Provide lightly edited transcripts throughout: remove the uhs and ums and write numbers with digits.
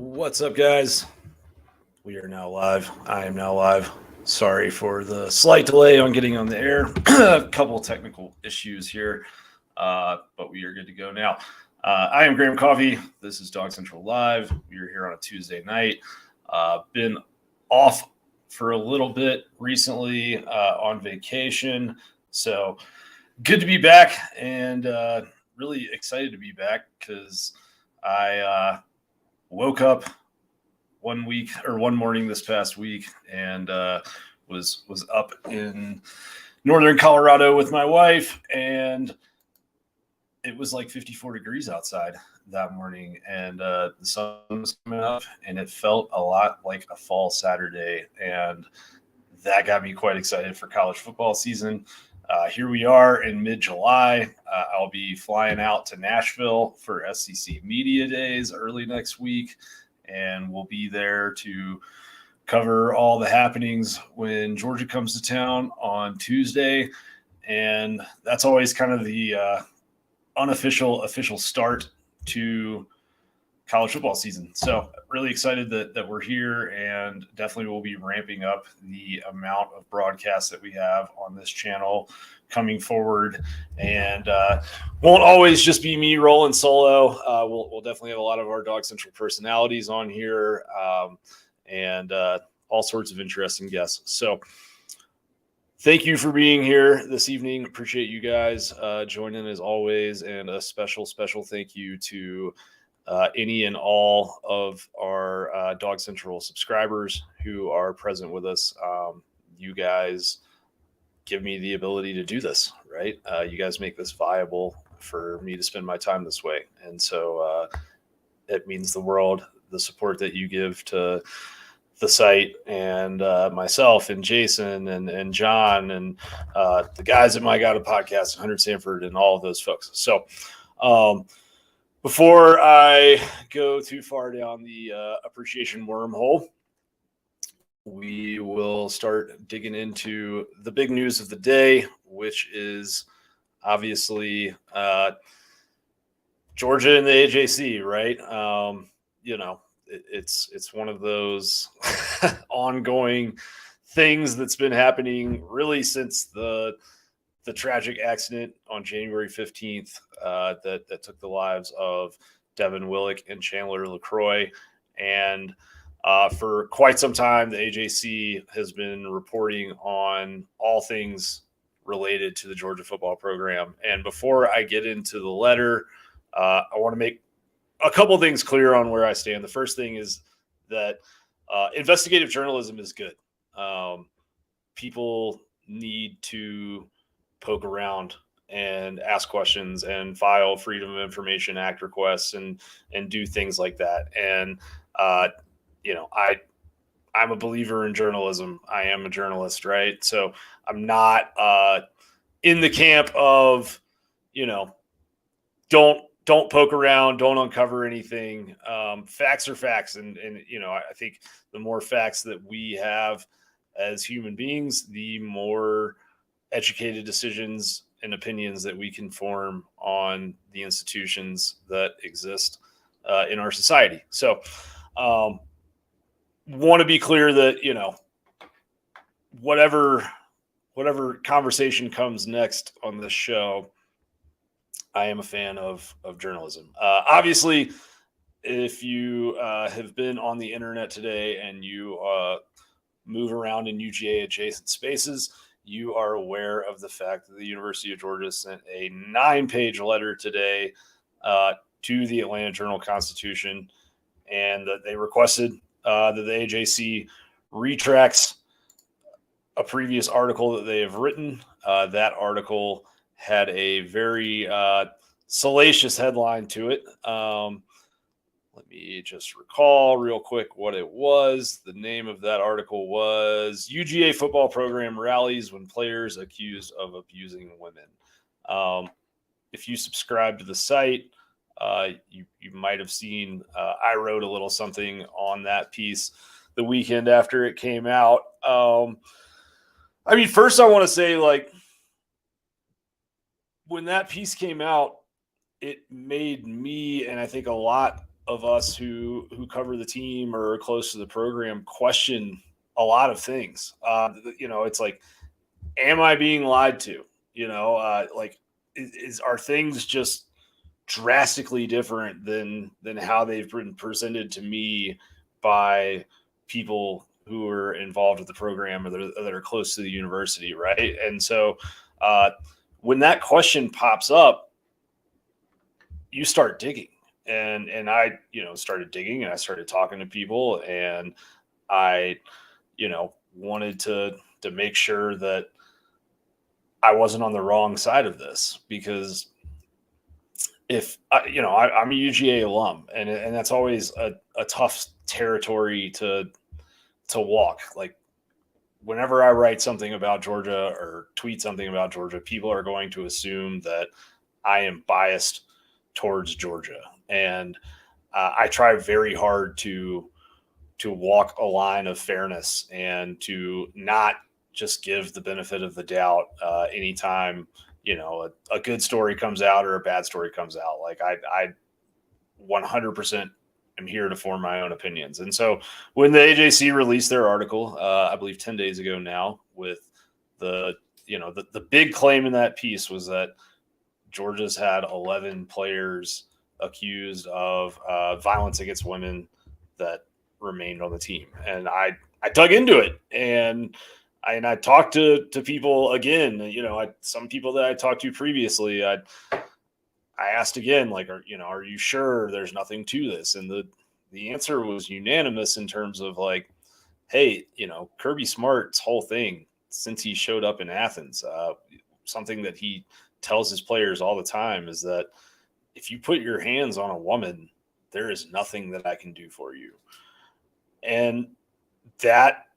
What's up, guys? We are now live. I am now live. Sorry for the slight delay on getting on the air. A couple of technical issues here, but we are good to go now. I am Graham Coffey. This is DawgsCentral Live. We are here on a Tuesday night. Been off for a little bit recently on vacation, so good to be back and really excited to be back because I woke up one morning this past week and was up in northern Colorado with my wife, and it was like 54 degrees outside that morning, and the sun was coming up, and it felt a lot like a fall Saturday, and that got me quite excited for college football season. Here we are in mid-July. I'll be flying out to Nashville for SEC Media Days early next week, and we'll be there to cover all the happenings when Georgia comes to town on Tuesday. And that's always kind of the official start to college football season. So really excited that we're here, and definitely will be ramping up the amount of broadcasts that we have on this channel coming forward, and won't always just be me rolling solo. We'll definitely have a lot of our DawgsCentral personalities on here, and all sorts of interesting guests. So thank you for being here this evening. Appreciate you guys joining as always, and a special thank you to any and all of our DawgsCentral subscribers who are present with us. You guys give me the ability to do this, right? You guys make this viable for me to spend my time this way. And so it means the world, the support that you give to the site, and myself and Jason and John and the guys at My God of Podcast, Hunter Sanford, and all of those folks. So before I go too far down the appreciation wormhole, we will start digging into the big news of the day, which is obviously Georgia and the AJC, right? It's one of those ongoing things that's been happening really since the tragic accident on January 15th that took the lives of Devin Willock and Chandler LaCroix. And for quite some time, the AJC has been reporting on all things related to the Georgia football program. And before I get into the letter, I want to make a couple of things clear on where I stand. The first thing is that investigative journalism is good. People need to poke around and ask questions and file Freedom of Information Act requests and do things like that. And I'm a believer in journalism. I am a journalist, right? So I'm not in the camp of, don't poke around, don't uncover anything. Facts are facts. And I think the more facts that we have as human beings, the more educated decisions and opinions that we can form on the institutions that exist in our society. So want to be clear that, whatever conversation comes next on this show, I am a fan of journalism. Obviously, if you have been on the internet today and you move around in UGA adjacent spaces, you are aware of the fact that the University of Georgia sent a 9-page letter today to the Atlanta Journal-Constitution, and that they requested that the AJC retracts a previous article that they have written. That article had a very salacious headline to it. Let me just recall real quick what it was. The name of that article was UGA Football Program Rallies When Players Accused of Abusing Women. If you subscribe to the site, you might have seen I wrote a little something on that piece the weekend after it came out. First I want to say, when that piece came out, it made me, and I think a lot of us who cover the team or are close to the program question a lot of things. It's like, am I being lied to? Are things just drastically different than how they've been presented to me by people who are involved with the program or that are close to the university, right? And so when that question pops up, you start digging. And I, started digging, and I started talking to people, and I, wanted to make sure that I wasn't on the wrong side of this, because if I'm a UGA alum, and that's always a tough territory to walk. Like, whenever I write something about Georgia or tweet something about Georgia, people are going to assume that I am biased towards Georgia. And I try very hard to walk a line of fairness and to not just give the benefit of the doubt anytime, a good story comes out or a bad story comes out. Like, I 100% am here to form my own opinions. And so when the AJC released their article, I believe 10 days ago now, with the big claim in that piece was that Georgia's had 11 players accused of violence against women that remained on the team. And I dug into it, and I talked to people again. Some people that I talked to previously, I asked again, like, are you sure there's nothing to this? And the answer was unanimous in terms of, like, hey, Kirby Smart's whole thing since he showed up in Athens, something that he tells his players all the time is that if you put your hands on a woman, there is nothing that I can do for you. And that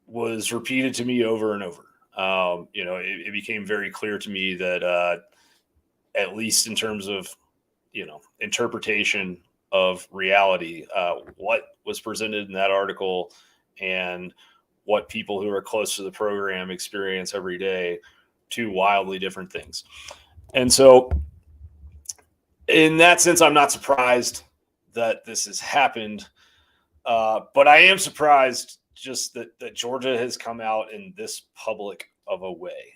was repeated to me over and over. It became very clear to me that at least in terms of, interpretation of reality, what was presented in that article and what people who are close to the program experience every day, two wildly different things. And so in that sense, I'm not surprised that this has happened. But I am surprised just that Georgia has come out in this public of a way.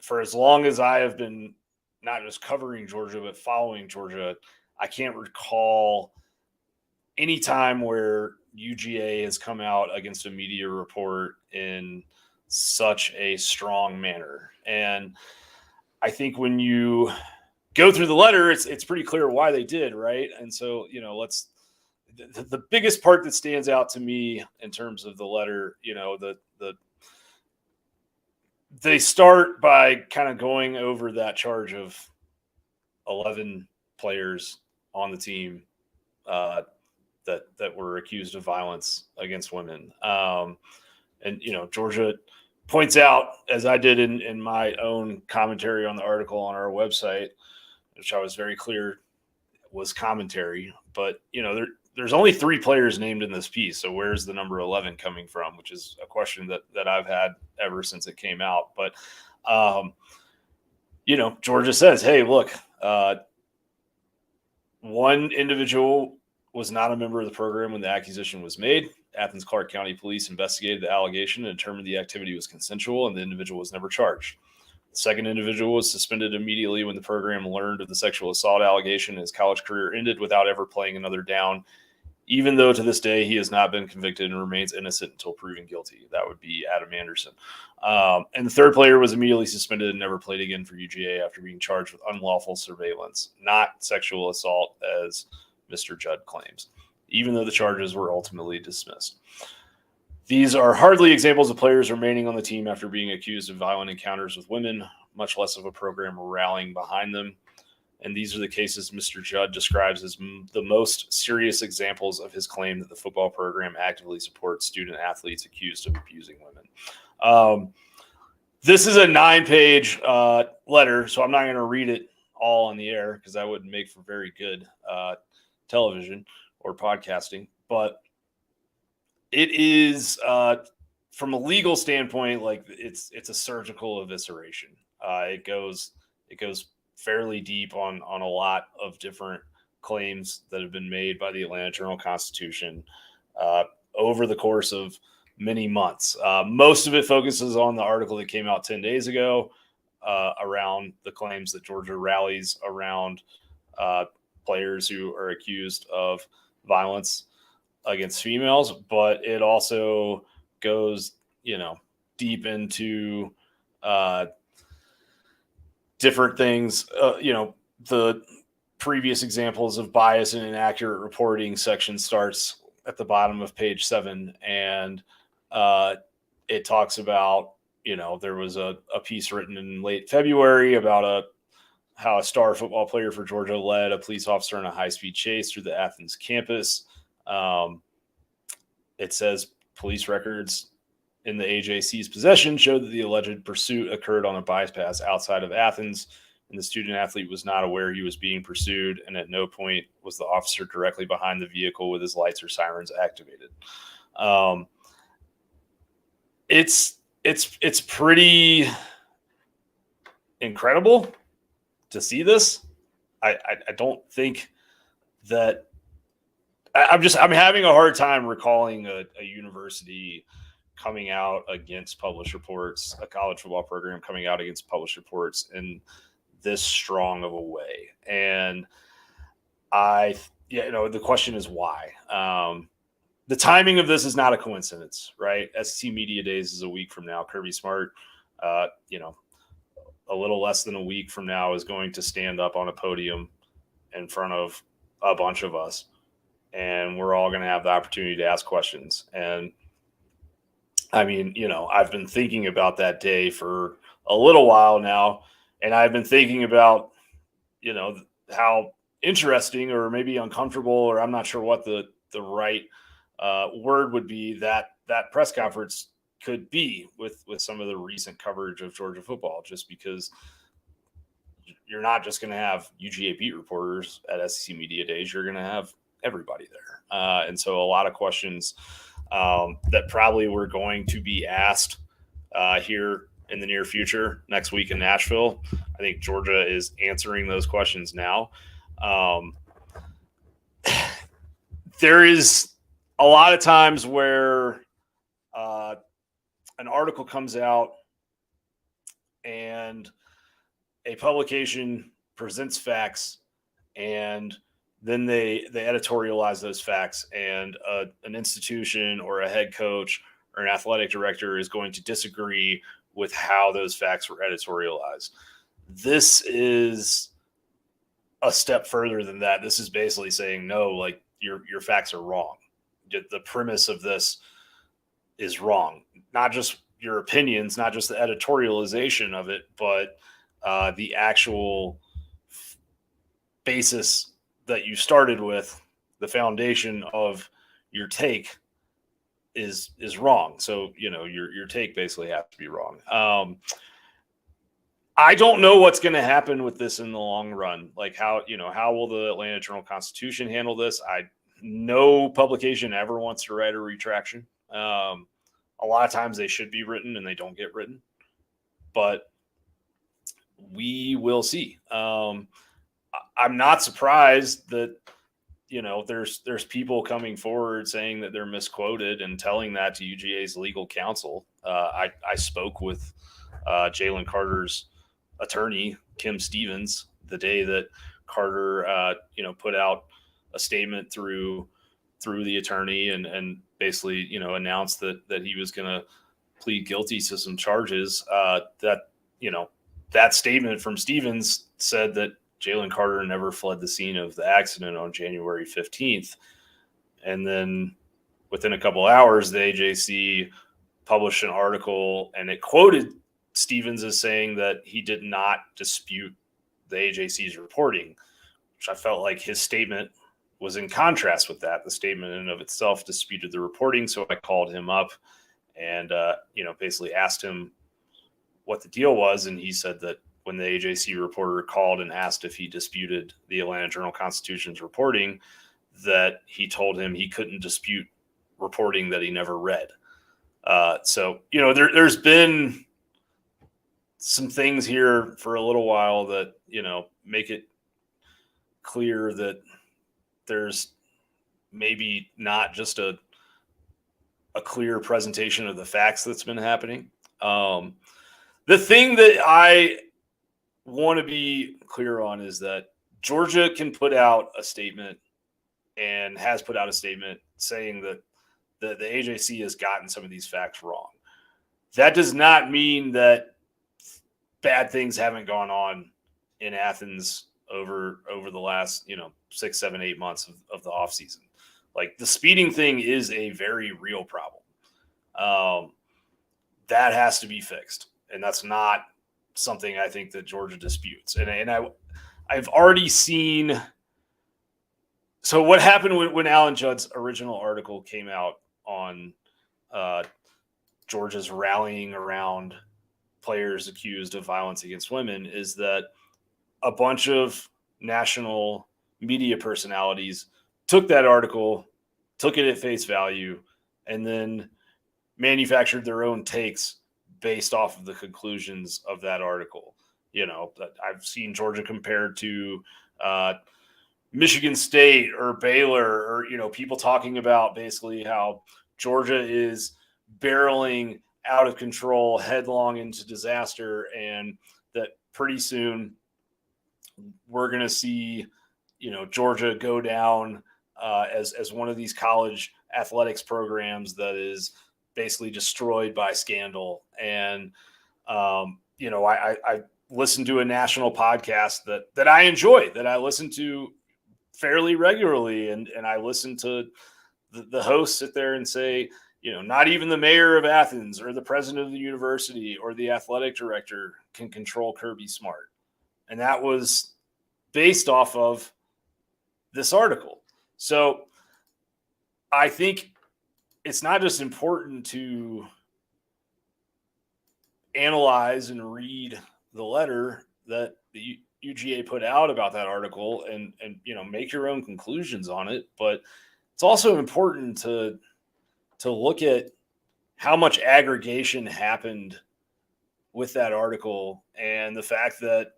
For as long as I have been not just covering Georgia, but following Georgia, I can't recall any time where UGA has come out against a media report in such a strong manner. And I think when you go through the letter, it's pretty clear why they did, right? And so, the biggest part that stands out to me in terms of the letter, they start by kind of going over that charge of 11 players on the team that were accused of violence against women. And Georgia points out, as I did in my own commentary on the article on our website, which I was very clear was commentary, but there's only 3 players named in this piece. So where's the number 11 coming from? Which is a question that I've had ever since it came out. But, Georgia says, hey, look, one individual was not a member of the program when the accusation was made. Athens Clarke County Police investigated the allegation and determined the activity was consensual, and the individual was never charged. The second individual was suspended immediately when the program learned of the sexual assault allegation, and his college career ended without ever playing another down, even though to this day he has not been convicted and remains innocent until proven guilty. That would be Adam Anderson. And the third player was immediately suspended and never played again for UGA after being charged with unlawful surveillance, not sexual assault, as Mr. Judd claims, even though the charges were ultimately dismissed. These are hardly examples of players remaining on the team after being accused of violent encounters with women, much less of a program rallying behind them. And these are the cases Mr. Judd describes as the most serious examples of his claim that the football program actively supports student athletes accused of abusing women. This is a 9-page letter, so I'm not going to read it all on the air because that wouldn't make for very good television or podcasting. But it is, from a legal standpoint, like it's a surgical evisceration. It goes fairly deep on a lot of different claims that have been made by the Atlanta Journal-Constitution over the course of many months. Most of it focuses on the article that came out 10 days ago around the claims that Georgia rallies around players who are accused of violence against females, but it also goes, deep into different things. The previous examples of bias and inaccurate reporting section starts at the bottom of page 7, and it talks about, there was a piece written in late February about how a star football player for Georgia led a police officer in a high-speed chase through the Athens campus. It says police records in the AJC's possession showed that the alleged pursuit occurred on a bypass outside of Athens, and the student athlete was not aware he was being pursued, and at no point was the officer directly behind the vehicle with his lights or sirens activated. It's pretty incredible to see this. I don't think that I'm having a hard time recalling a university coming out against published reports, a college football program coming out against published reports in this strong of a way. And the question is why. The timing of this is not a coincidence, right? SEC Media Days is a week from now. Kirby Smart, a little less than a week from now, is going to stand up on a podium in front of a bunch of us, and we're all going to have the opportunity to ask questions. And I mean, I've been thinking about that day for a little while now, and I've been thinking about, how interesting or maybe uncomfortable, or I'm not sure what the right word would be, that press conference could be with some of the recent coverage of Georgia football, just because you're not just going to have UGA beat reporters at SEC Media Days. You're going to have everybody there. And so a lot of questions that probably were going to be asked here in the near future next week in Nashville. I think Georgia is answering those questions now. There is a lot of times where an article comes out and a publication presents facts, and then they editorialize those facts, and an institution or a head coach or an athletic director is going to disagree with how those facts were editorialized. This is a step further than that. This is basically saying, no, like your facts are wrong. The premise of this is wrong. Not just your opinions, not just the editorialization of it, but the actual basis that you started with, the foundation of your take is wrong. So, your take basically has to be wrong. I don't know what's going to happen with this in the long run. Like how will the Atlanta Journal-Constitution handle this? No publication ever wants to write a retraction. A lot of times they should be written and they don't get written, but we will see. I'm not surprised that, there's people coming forward saying that they're misquoted and telling that to UGA's legal counsel. I spoke with Jalen Carter's attorney, Kim Stevens, the day that Carter, put out a statement through the attorney and basically, announced that he was going to plead guilty to some charges. That statement from Stevens said that Jalen Carter never fled the scene of the accident on January 15th. And then within a couple hours, the AJC published an article, and it quoted Stevens as saying that he did not dispute the AJC's reporting, which I felt like his statement was in contrast with that. The statement in and of itself disputed the reporting. So I called him up and, basically asked him what the deal was. And he said that when the AJC reporter called and asked if he disputed the Atlanta Journal-Constitution's reporting, that he told him he couldn't dispute reporting that he never read. There's been some things here for a little while that, make it clear that there's maybe not just a clear presentation of the facts that's been happening. The thing that I want to be clear on is that Georgia can put out a statement and has put out a statement saying that the AJC has gotten some of these facts wrong. That does not mean that bad things haven't gone on in Athens over the last 6, 7, 8 months of the offseason. Like, the speeding thing is a very real problem. That has to be fixed, and that's not something I think that Georgia disputes. And I've already seen. So what happened when Alan Judd's original article came out on Georgia's rallying around players accused of violence against women is that a bunch of national media personalities took that article, took it at face value, and then manufactured their own takes based off of the conclusions of that article. I've seen Georgia compared to Michigan State or Baylor, or people talking about basically how Georgia is barreling out of control, headlong into disaster, and that pretty soon we're going to see Georgia go down as one of these college athletics programs that is basically destroyed by scandal. And I listened to a national podcast that I enjoy, that I listen to fairly regularly, and I listen to the host sit there and say, not even the mayor of Athens or the president of the university or the athletic director can control Kirby Smart. And that was based off of this article. So I think it's not just important to analyze and read the letter that the UGA put out about that article and make your own conclusions on it, but it's also important to look at how much aggregation happened with that article and the fact that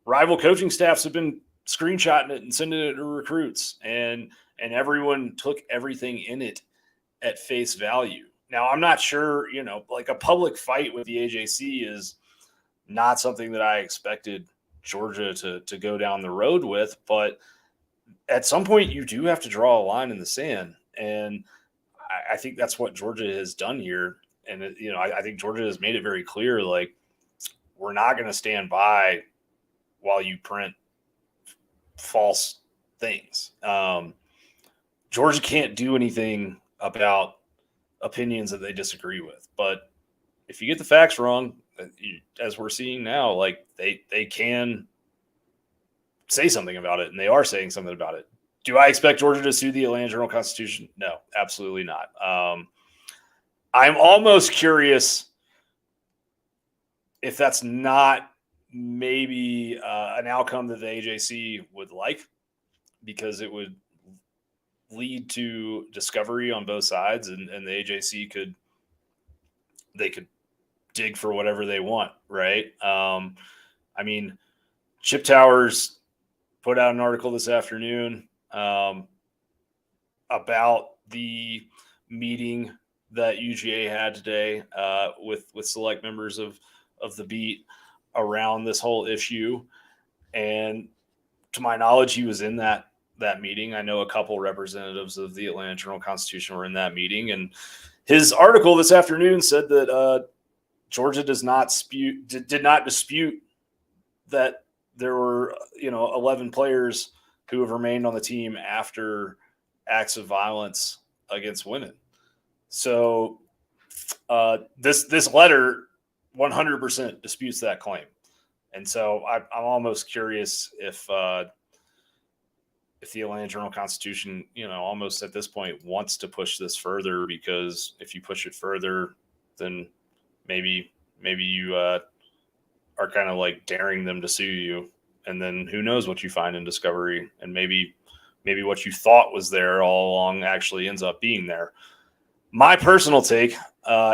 rival coaching staffs have been screenshotting it and sending it to recruits, and everyone took everything in it at face value. Now, I'm not sure, like a public fight with the AJC is not something that I expected Georgia to go down the road with, but at some point you do have to draw a line in the sand. And I think that's what Georgia has done here. And, I think Georgia has made it very clear, like, we're not going to stand by while you print false things. Georgia can't do anything about opinions that they disagree with. But if you get the facts wrong, as we're seeing now, like they can say something about it, and they are saying something about it. Do I expect Georgia to sue the Atlanta Journal-Constitution? No, absolutely not. I'm almost curious if that's not maybe an outcome that the AJC would like, because it would lead to discovery on both sides, and the AJC could dig for whatever they want, right? I mean, Chip Towers put out an article this afternoon about the meeting that UGA had today with select members of the beat around this whole issue. And to my knowledge, he was in that meeting. I know a couple representatives of the Atlanta Journal-Constitution were in that meeting, and his article this afternoon said that Georgia did not dispute that there were 11 players who have remained on the team after acts of violence against women. So this letter 100% disputes that claim. And so I'm almost curious if the Atlanta Journal-Constitution, almost at this point wants to push this further, because if you push it further, then maybe you are kind of like daring them to sue you. And then who knows what you find in discovery, and maybe what you thought was there all along actually ends up being there. My personal take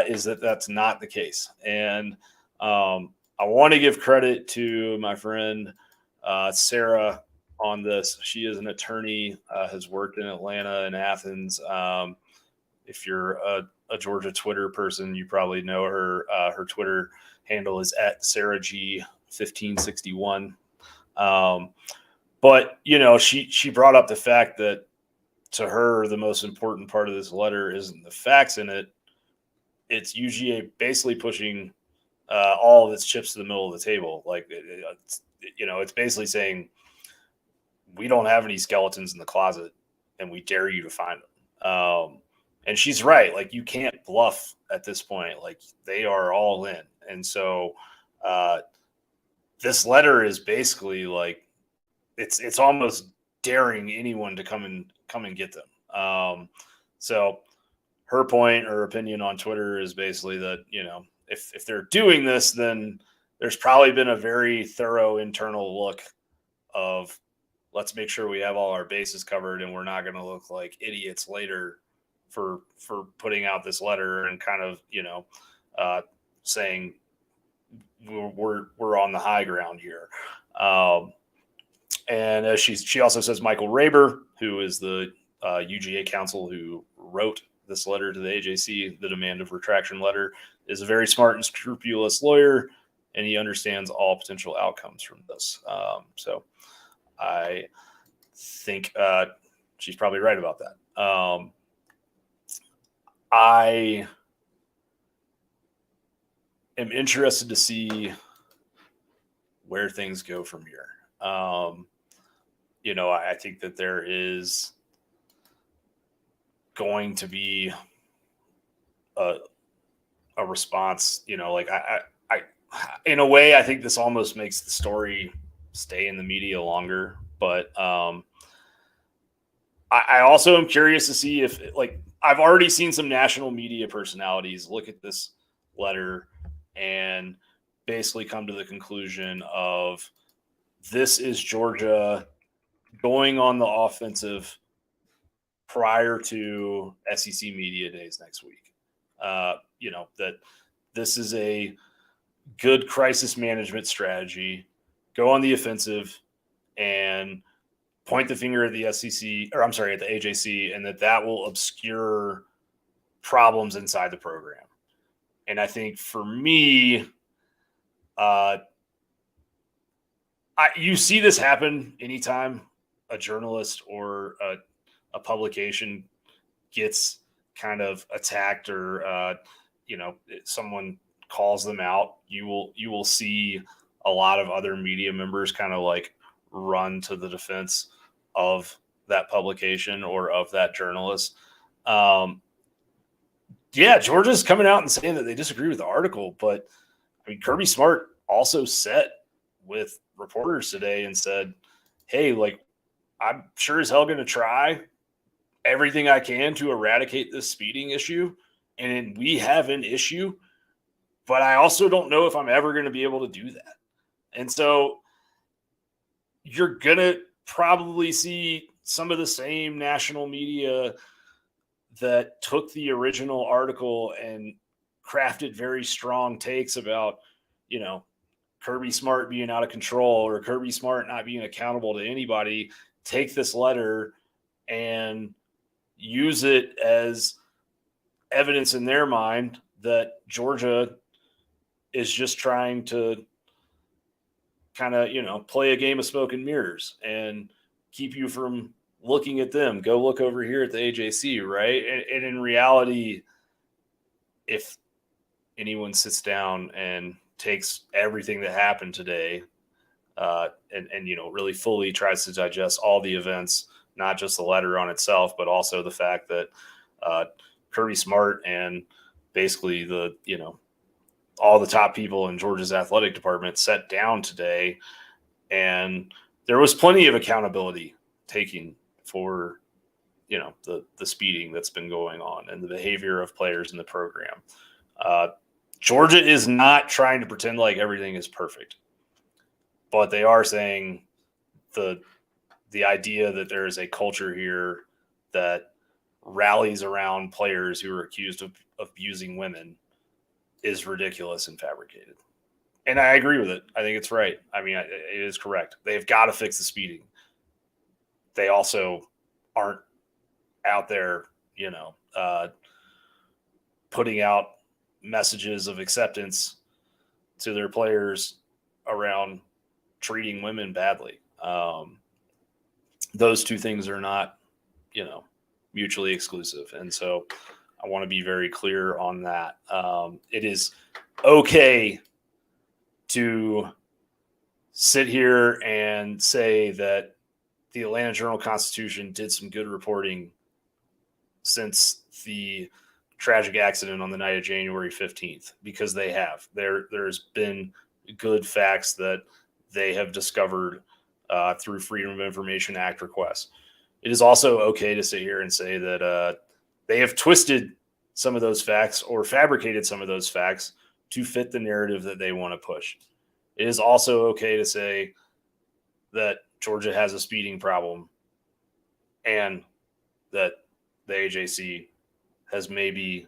is that that's not the case. And I want to give credit to my friend Sarah on this. She is an attorney, has worked in Atlanta and Athens. If you're a Georgia Twitter person, you probably know her. Her Twitter handle is at Sarah G 1561. But she brought up the fact that to her, the most important part of this letter isn't the facts in it. It's UGA basically pushing all of its chips to the middle of the table. Like, it's basically saying, we don't have any skeletons in the closet and we dare you to find them. And she's right. Like, you can't bluff at this point. Like, they are all in. And so this letter is basically like, it's almost daring anyone to come and get them. So her point or opinion on Twitter is basically that, if they're doing this, then there's probably been a very thorough internal look of, let's make sure we have all our bases covered and we're not going to look like idiots later for putting out this letter and kind of, saying we're on the high ground here. And as she also says, Michael Raber, who is the UGA counsel who wrote this letter to the AJC, the demand of retraction letter, is a very smart and scrupulous lawyer, and he understands all potential outcomes from this. So I think she's probably right about that. I am interested to see where things go from here. I think that there is going to be a response. I in a way, I think this almost makes the story stay in the media longer. But I also am curious to see if, I've already seen some national media personalities look at this letter and basically come to the conclusion of, this is Georgia going on the offensive prior to SEC Media Days next week. That this is a good crisis management strategy. Go on the offensive and point the finger at the SEC, or I'm sorry, at the AJC, and that will obscure problems inside the program. And I think for me, you see this happen anytime a journalist or a publication gets kind of attacked or someone calls them out. You will see a lot of other media members kind of like run to the defense of that publication or of that journalist. Georgia's coming out and saying that they disagree with the article, but I mean, Kirby Smart also sat with reporters today and said, hey, I'm sure as hell going to try everything I can to eradicate this speeding issue. And we have an issue, but I also don't know if I'm ever going to be able to do that. And so you're going to probably see some of the same national media that took the original article and crafted very strong takes about, Kirby Smart being out of control or Kirby Smart not being accountable to anybody, take this letter and use it as evidence in their mind that Georgia is just trying to kind of, play a game of smoke and mirrors and keep you from looking at them. Go look over here at the AJC, right? And in reality, if anyone sits down and takes everything that happened today and really fully tries to digest all the events, not just the letter on itself, but also the fact that Kirby Smart and basically all the top people in Georgia's athletic department sat down today, and there was plenty of accountability taken for, the speeding that's been going on and the behavior of players in the program. Georgia is not trying to pretend like everything is perfect, but they are saying the idea that there is a culture here that rallies around players who are accused of abusing women is ridiculous and fabricated. And I agree with it. I think it's right. I mean, it is correct. They've got to fix the speeding. they also aren't out there, putting out messages of acceptance to their players around treating women badly. Those two things are not, mutually exclusive. And so I want to be very clear on that. It is okay to sit here and say that the Atlanta Journal-Constitution did some good reporting since the tragic accident on the night of January 15th, because they have. There's been good facts that they have discovered through Freedom of Information Act requests. It is also okay to sit here and say that they have twisted some of those facts or fabricated some of those facts to fit the narrative that they want to push. It is also okay to say that Georgia has a speeding problem and that the AJC has maybe,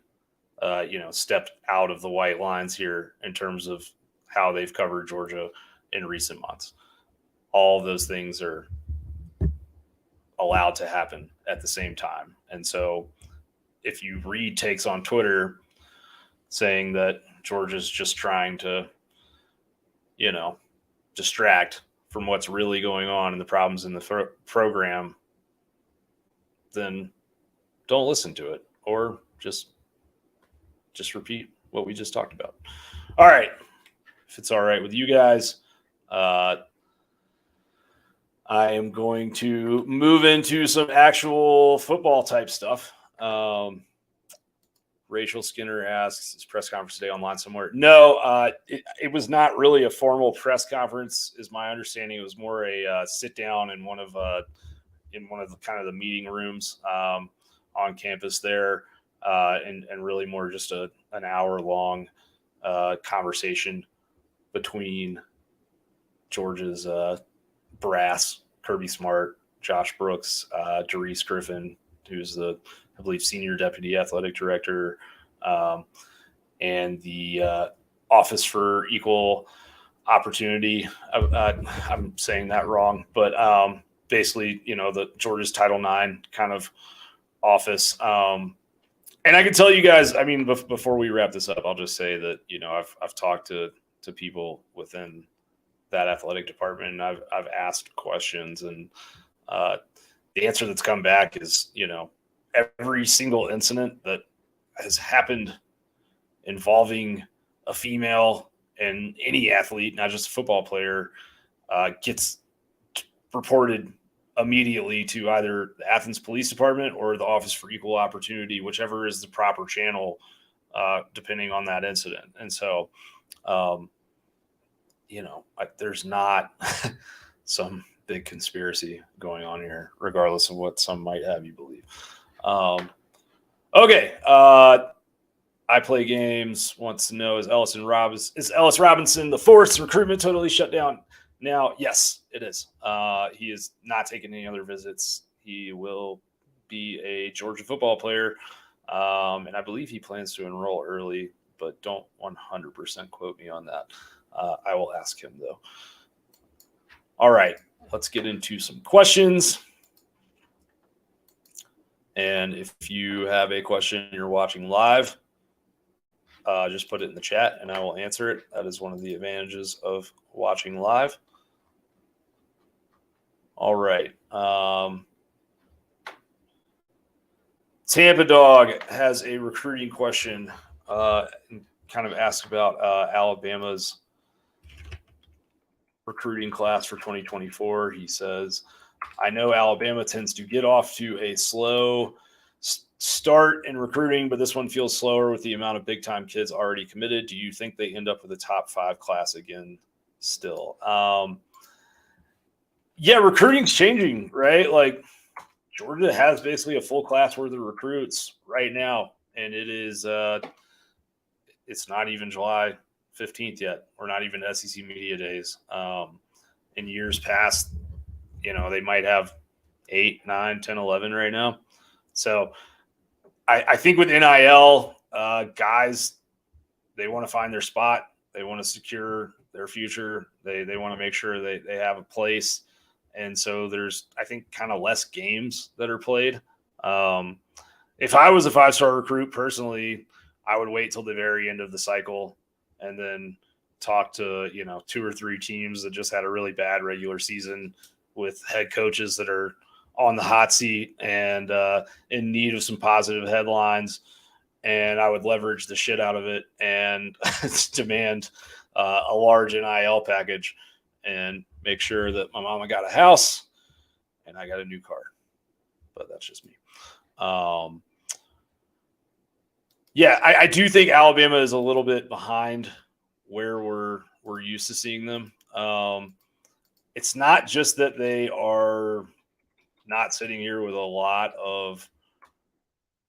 stepped out of the white lines here in terms of how they've covered Georgia in recent months. All of those things are allowed to happen at the same time. And so if you read takes on Twitter saying that Georgia's just trying to, distract from what's really going on and the problems in the program, then don't listen to it, or just repeat what we just talked about. All right. If it's all right with you guys, I am going to move into some actual football type stuff. Rachel Skinner asks, is press conference today online somewhere? No, it was not really a formal press conference, is my understanding. It was more a sit down in one of the kind of the meeting rooms on campus there, and really more just an hour long conversation between Georgia's brass, Kirby Smart, Josh Brooks, Doris Griffin, who's the, I believe, senior deputy athletic director, and the Office for Equal Opportunity. I'm saying that wrong, but basically, the Georgia's Title IX kind of office. And I can tell you guys, I mean, before we wrap this up, I'll just say that, I've talked to people within that athletic department, and I've asked questions, and the answer that's come back is, every single incident that has happened involving a female and any athlete, not just a football player, gets reported immediately to either the Athens Police Department or the Office for Equal Opportunity, whichever is the proper channel, depending on that incident. And so, there's not some big conspiracy going on here, regardless of what some might have you believe. Okay. I play games. Wants to know, is Ellis Robinson the force? Recruitment totally shut down now? Yes, it is. He is not taking any other visits. He will be a Georgia football player, and I believe he plans to enroll early, but don't 100% quote me on that. I will ask him, though. All right, let's get into some questions. And if you have a question you're watching live, just put it in the chat and I will answer it. That is one of the advantages of watching live. All right. Tampa Dog has a recruiting question, kind of asked about Alabama's recruiting class for 2024. He says, I know Alabama tends to get off to a slow start in recruiting, but this one feels slower with the amount of big-time kids already committed. Do you think they end up with a top 5 class again still? Yeah, recruiting's changing, right? Like, Georgia has basically a full class worth of recruits right now, and it is it's not even July 15th yet. We're not even SEC Media Days. In years past, they might have 8, 9, 10, 11 right now. So I think with NIL, guys, they want to find their spot. They want to secure their future. They want to make sure they have a place. And so there's, I think, kind of less games that are played. If I was a 5-star recruit personally, I would wait till the very end of the cycle and then talk to, 2 or 3 teams that just had a really bad regular season with head coaches that are on the hot seat and in need of some positive headlines. And I would leverage the shit out of it and demand a large NIL package and make sure that my mama got a house and I got a new car. But that's just me. I do think Alabama is a little bit behind where we're used to seeing them. It's not just that they are not sitting here with a lot of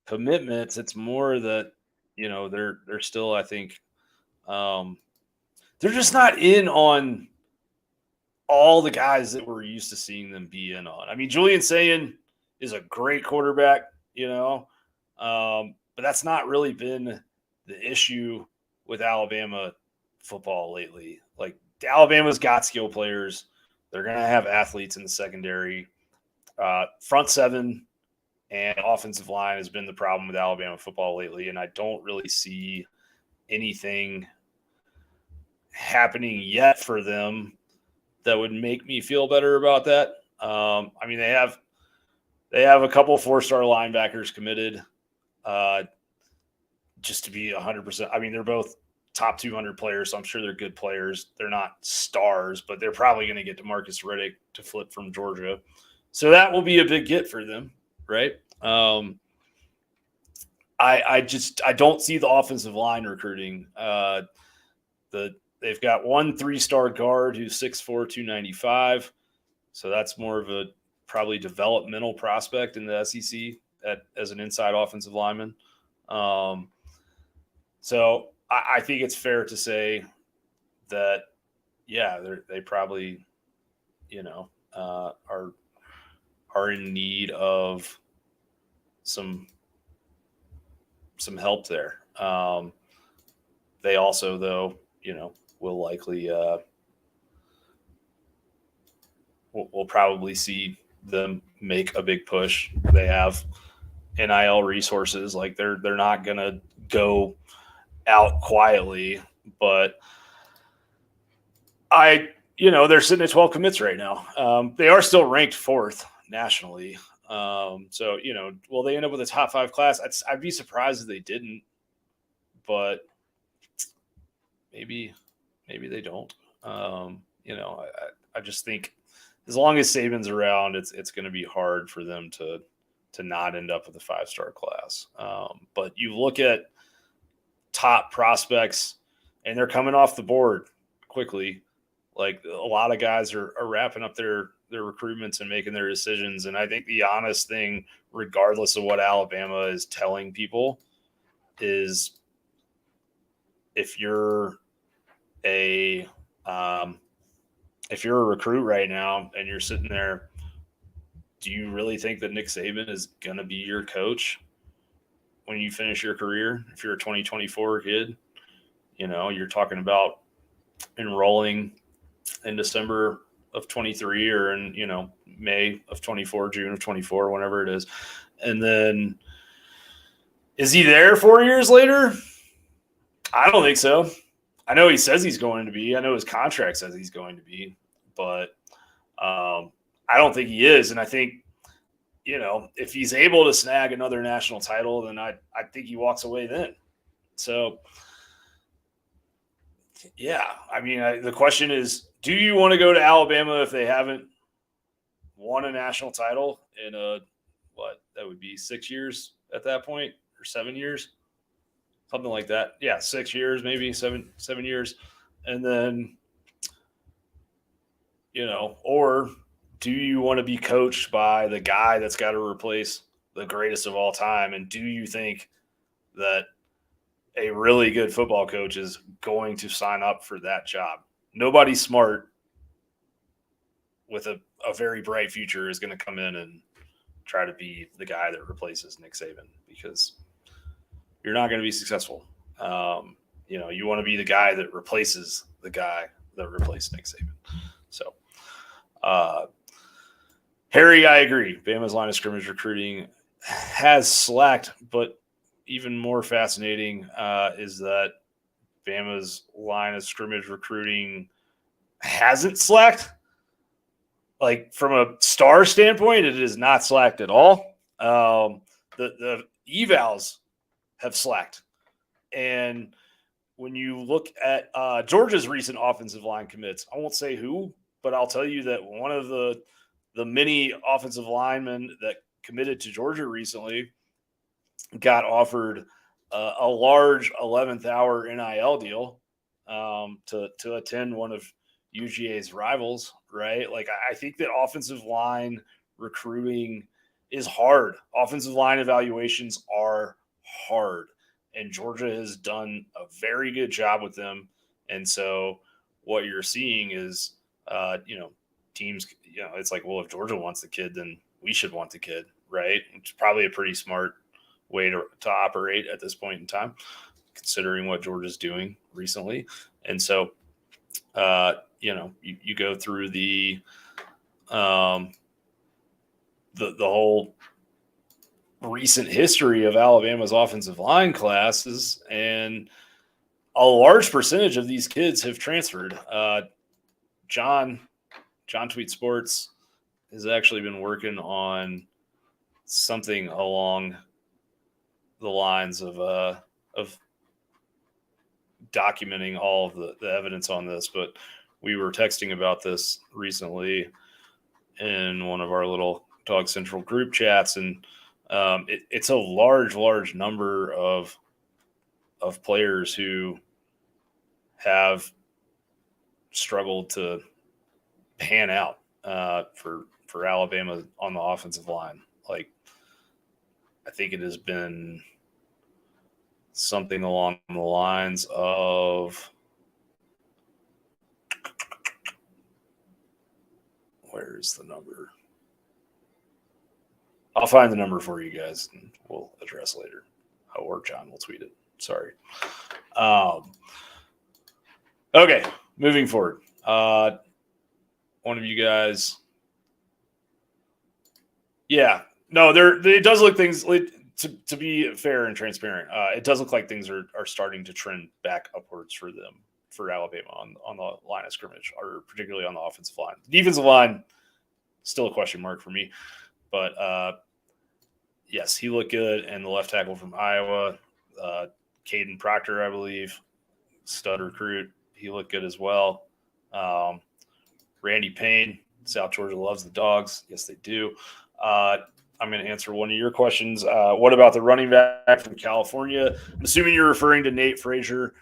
commitments. It's more that, they're still, I think, they're just not in on all the guys that we're used to seeing them be in on. I mean, Julian Sayin is a great quarterback, but that's not really been the issue with Alabama football lately. Like, Alabama's got skill players. They're going to have athletes in the secondary. Front seven and offensive line has been the problem with Alabama football lately, and I don't really see anything happening yet for them that would make me feel better about that. I mean, they have a couple 4-star linebackers committed. Just to be 100%. I mean, they're both top 200 players, so I'm sure they're good players. They're not stars, but they're probably going to get DeMarcus Riddick to flip from Georgia. So that will be a big get for them, right? I don't see the offensive line recruiting. They've got one 3-star guard who's 6'4", 295. So that's more of a probably developmental prospect in the SEC as an inside offensive lineman. So I think it's fair to say that, they probably, are in need of some help there. They also, though, will likely we'll probably see them make a big push. They have NIL resources. Like, they're not gonna go out quietly, but they're sitting at 12 commits right now. They are still ranked 4th nationally. So, will they end up with a top 5 class? I'd be surprised if they didn't, but maybe they don't. I just think as long as Saban's around, it's going to be hard for them to not end up with a 5-star class. But you look at top prospects, and they're coming off the board quickly. Like, a lot of guys are wrapping up their recruitments and making their decisions. And I think the honest thing, regardless of what Alabama is telling people, is if you're a recruit right now and you're sitting there, do you really think that Nick Saban is going to be your coach when you finish your career? If you're a 2024 kid, you're talking about enrolling in December of 23 or in, May of 24, June of 24, whenever it is. And then is he there 4 years later? I don't think so. I know he says he's going to be. I know his contract says he's going to be, but I don't think he is. And I think, if he's able to snag another national title, then I think he walks away then. So, I mean, the question is, do you want to go to Alabama if they haven't won a national title in that would be 6 years at that point, or 7 years? Something like that. Yeah, 6 years, maybe 7 years. And then, or do you want to be coached by the guy that's got to replace the greatest of all time? And do you think that a really good football coach is going to sign up for that job? Nobody smart with a very bright future is going to come in and try to be the guy that replaces Nick Saban, because you're not going to be successful. You want to be the guy that replaces the guy that replaced Nick Saban. So, Harry, I agree. Bama's line of scrimmage recruiting has slacked, but even more fascinating is that Bama's line of scrimmage recruiting hasn't slacked. Like from a star standpoint, it is not slacked at all. The evals have slacked, and when you look at Georgia's recent offensive line commits, I won't say who, but I'll tell you that one of the many offensive linemen that committed to Georgia recently got offered a large 11th hour NIL deal to attend one of UGA's rivals, right? Like, I think that offensive line recruiting is hard. Offensive line evaluations are hard, and Georgia has done a very good job with them. And so what you're seeing is, teams, it's like, well, if Georgia wants the kid, then we should want the kid, right? It's probably a pretty smart way to operate at this point in time, considering what Georgia's doing recently. And so, you go through the whole recent history of Alabama's offensive line classes, and a large percentage of these kids have transferred. John Tweet Sports has actually been working on something along the lines of documenting all of the evidence on this, but we were texting about this recently in one of our little DawgsCentral group chats, and it's a large number of players who have struggled to pan out for Alabama on the offensive line. Like, I think it has been something along the lines of, where's the number? I'll find the number for you guys and we'll address later. Or John will tweet it. Sorry. Okay, moving forward. One of you guys. Yeah. No, it does look things to be fair and transparent. It does look like things are starting to trend back upwards for Alabama on the line of scrimmage, or particularly on the offensive line. The defensive line, still a question mark for me. But yes, he looked good. And the left tackle from Iowa, Caden Proctor, I believe, stud recruit, he looked good as well. Randy Payne, South Georgia loves the Dogs. Yes, they do. I'm going to answer one of your questions. What about the running back from California? I'm assuming you're referring to Nate Frazier.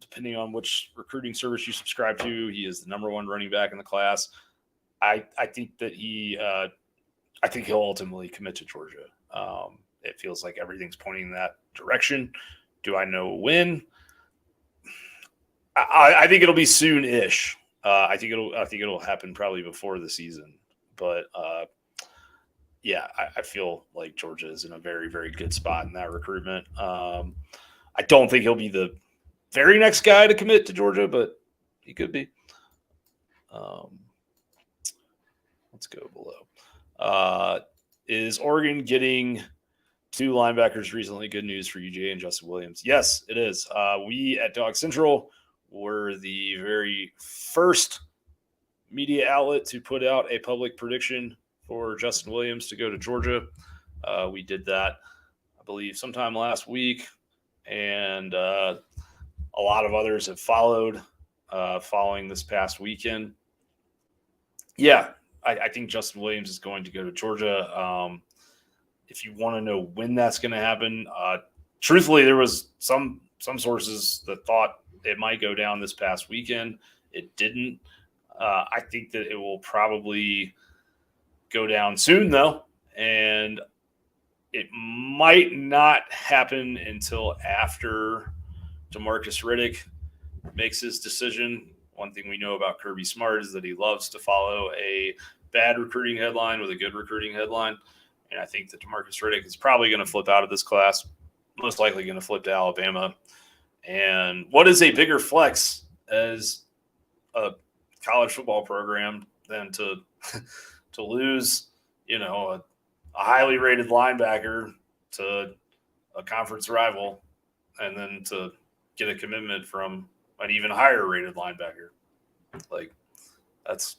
Depending on which recruiting service you subscribe to, he is the number one running back in the class. I think that I think he'll ultimately commit to Georgia. It feels like everything's pointing in that direction. Do I know when? I think it'll be soon-ish. I think it'll happen probably before the season. But yeah, I feel like Georgia is in a very, very good spot in that recruitment. I don't think he'll be the very next guy to commit to Georgia, but he could be. Let's go below. Is Oregon getting two linebackers recently? Good news for UGA and Justin Williams. Yes, it is. We at DawgsCentral were the very first media outlet to put out a public prediction for Justin Williams to go to Georgia. We did that, I believe, sometime last week, and a lot of others have followed following this past weekend. Yeah, I think Justin Williams is going to go to Georgia. If you want to know when that's going to happen, truthfully, there was some sources that thought it might go down this past weekend. It didn't. I think that it will probably go down soon, though, and it might not happen until after DeMarcus Riddick makes his decision. One thing we know about Kirby Smart is that he loves to follow a bad recruiting headline with a good recruiting headline, and I think that DeMarcus Riddick is probably going to flip out of this class, most likely going to flip to Alabama. And what is a bigger flex as a college football program than to to lose, a highly rated linebacker to a conference rival, and then to get a commitment from an even higher rated linebacker. Like, that's,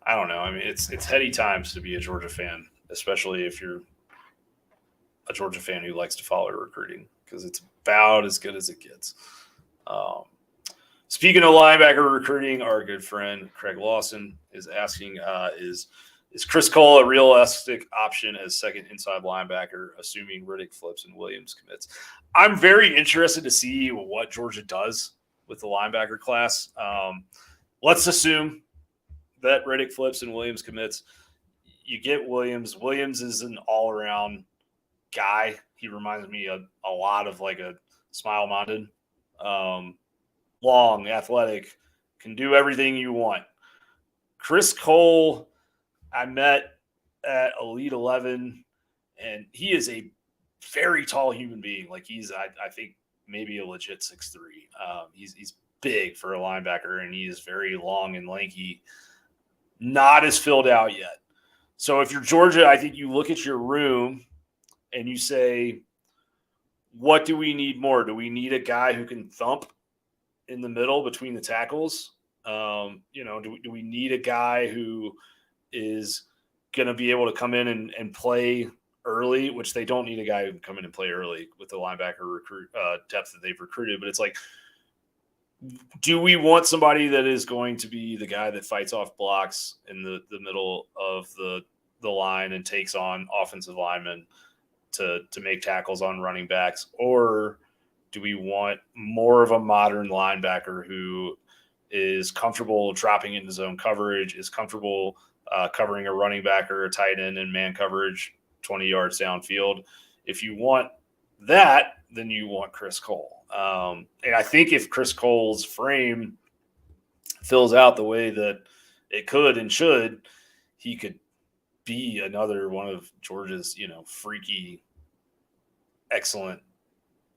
I don't know. I mean, it's heady times to be a Georgia fan, especially if you're a Georgia fan who likes to follow recruiting, because it's about as good as it gets. Speaking of linebacker recruiting, our good friend Craig Lawson is asking, is Chris Cole a realistic option as second inside linebacker, assuming Riddick flips and Williams commits? I'm very interested to see what Georgia does with the linebacker class. Let's assume that Riddick flips and Williams commits. You get Williams. Williams is an all-around guy. He reminds me a lot of like a Smile Mondin. Long, athletic, can do everything you want. Chris Cole, I met at Elite 11, and he is a very tall human being. Like, he's, I think, maybe a legit 6'3". He's big for a linebacker, and he is very long and lanky. Not as filled out yet. So if you're Georgia, I think you look at your room and you say, what do we need more? Do we need a guy who can thump in the middle between the tackles? Do we need a guy who is going to be able to come in and play early, which they don't need a guy who can come in and play early with the linebacker recruit depth that they've recruited. But it's like, do we want somebody that is going to be the guy that fights off blocks in the middle of the line and takes on offensive linemen to make tackles on running backs? Or do we want more of a modern linebacker who is comfortable dropping into zone coverage, is comfortable covering a running back or a tight end in man coverage 20 yards downfield? If you want that, then you want Chris Cole. And I think if Chris Cole's frame fills out the way that it could and should, he could be another one of Georgia's, freaky, excellent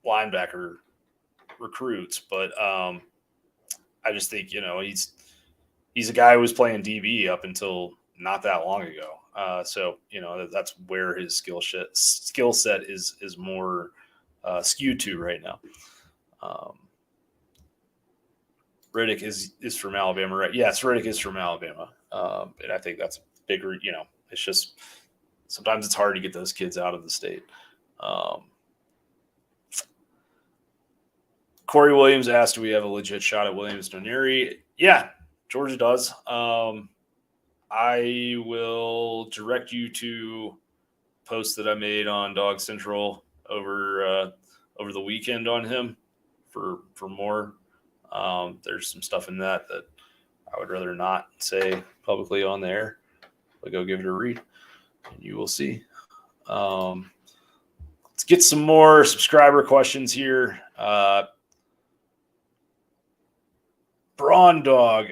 linebacker recruits. But I just think, he's a guy who was playing DB up until not that long ago. So that's where his skill set is more skewed to right now. Riddick is from Alabama, right? Yes, Riddick is from Alabama. And I think that's bigger, it's just sometimes it's hard to get those kids out of the state. Corey Williams asked, do we have a legit shot at Williams Nwaneri? Yeah, Georgia does. I will direct you to a post that I made on DawgsCentral over the weekend on him for more. There's some stuff in that I would rather not say publicly on the air, but go give it a read and you will see. Let's get some more subscriber questions here. Brawn Dog.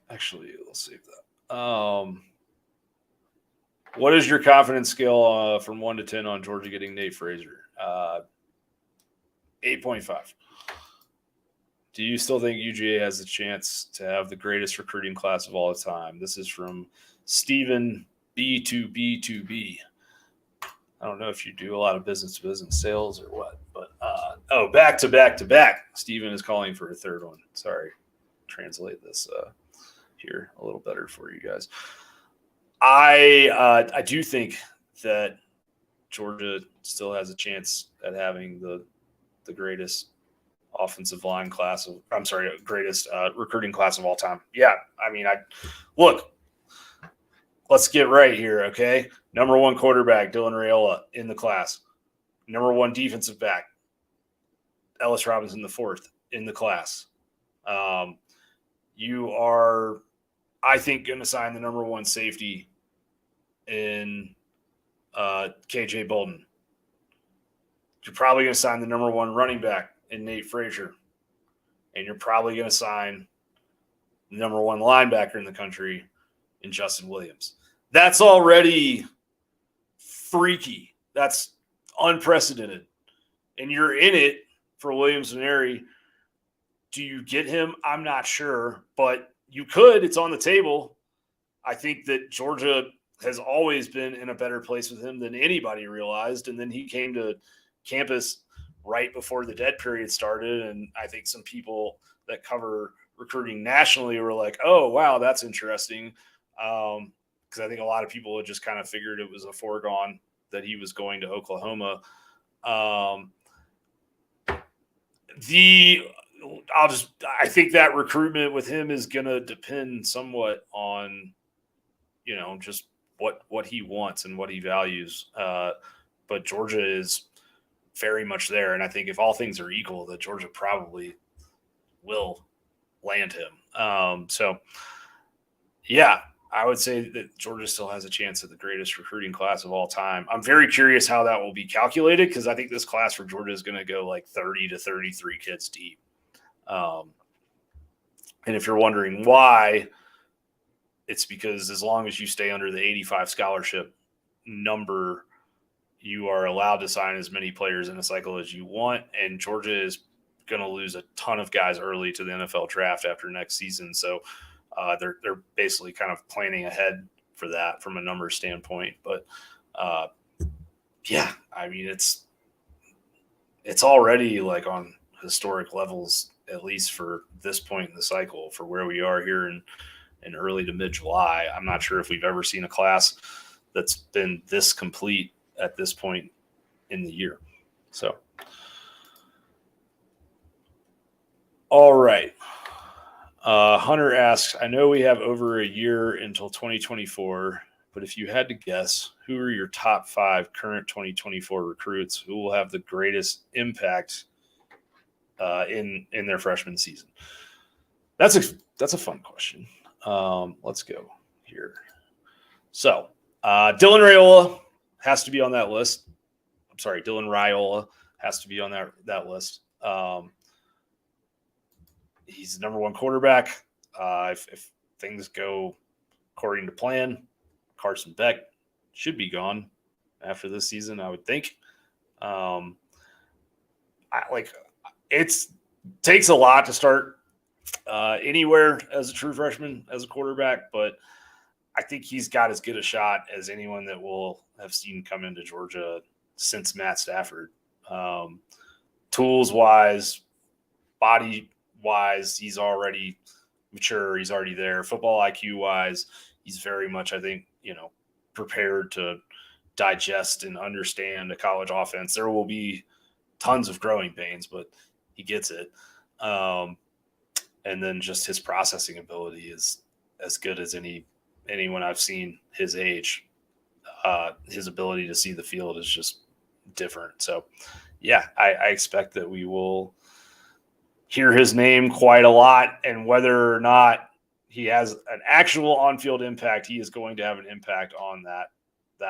Actually, let's save that. What is your confidence scale from 1 to 10 on Georgia getting Nate Frazier? 8.5. Do you still think UGA has a chance to have the greatest recruiting class of all time? This is from Stephen B2B2B. I don't know if you do a lot of business-to-business sales or what, but back to back. Stephen is calling for a third one. Sorry, translate this here a little better for you guys. I do think that Georgia still has a chance at having the greatest offensive line class greatest recruiting class of all time. Yeah, I mean, look. Let's get right here, okay? Number 1 quarterback, Dylan Raiola, in the class. Number 1 defensive back, Ellis Robinson IV, in the class. You are, I think, going to sign the number 1 safety in KJ Bolden. You're probably going to sign the number 1 running back in Nate Frazier. And you're probably going to sign the number 1 linebacker in the country in Justin Williams. That's already freaky. That's unprecedented. And you're in it for Williams Nwaneri Do you get him? I'm not sure, but you could. It's on the table. I think that Georgia has always been in a better place with him than anybody realized. And then he came to campus right before the dead period started. And I think some people that cover recruiting nationally were like, oh, wow, that's interesting. Because I think a lot of people had just kind of figured it was a foregone that he was going to Oklahoma. I think that recruitment with him is going to depend somewhat on, just what he wants and what he values. But Georgia is very much there. And I think if all things are equal, that Georgia probably will land him. I would say that Georgia still has a chance at the greatest recruiting class of all time. I'm very curious how that will be calculated, because I think this class for Georgia is going to go like 30 to 33 kids deep. And if you're wondering why, it's because as long as you stay under the 85 scholarship number, you are allowed to sign as many players in a cycle as you want. And Georgia is going to lose a ton of guys early to the NFL draft after next season. So they're basically kind of planning ahead for that from a numbers standpoint. But it's already like on historic levels, at least for this point in the cycle, for where we are here in early to mid-July. I'm not sure if we've ever seen a class that's been this complete at this point in the year. So, all right. Hunter asks, I know we have over a year until 2024, but if you had to guess, who are your top 5 current 2024 recruits who will have the greatest impact in their freshman season? That's a fun question. Let's go here. So Dylan Raiola has to be on that list. I'm sorry, Dylan Raiola has to be on that list. He's the number 1 quarterback. If things go according to plan, Carson Beck should be gone after this season, I would think. It takes a lot to start anywhere as a true freshman, as a quarterback, but I think he's got as good a shot as anyone that we'll have seen come into Georgia since Matt Stafford. Tools-wise, body-wise, he's already mature. He's already there. Football IQ-wise, he's very much, I think, prepared to digest and understand a college offense. There will be tons of growing pains, but he gets it. And then just his processing ability is as good as anyone I've seen his age. His ability to see the field is just different. So, yeah, I expect that we will hear his name quite a lot, and whether or not he has an actual on-field impact, he is going to have an impact on that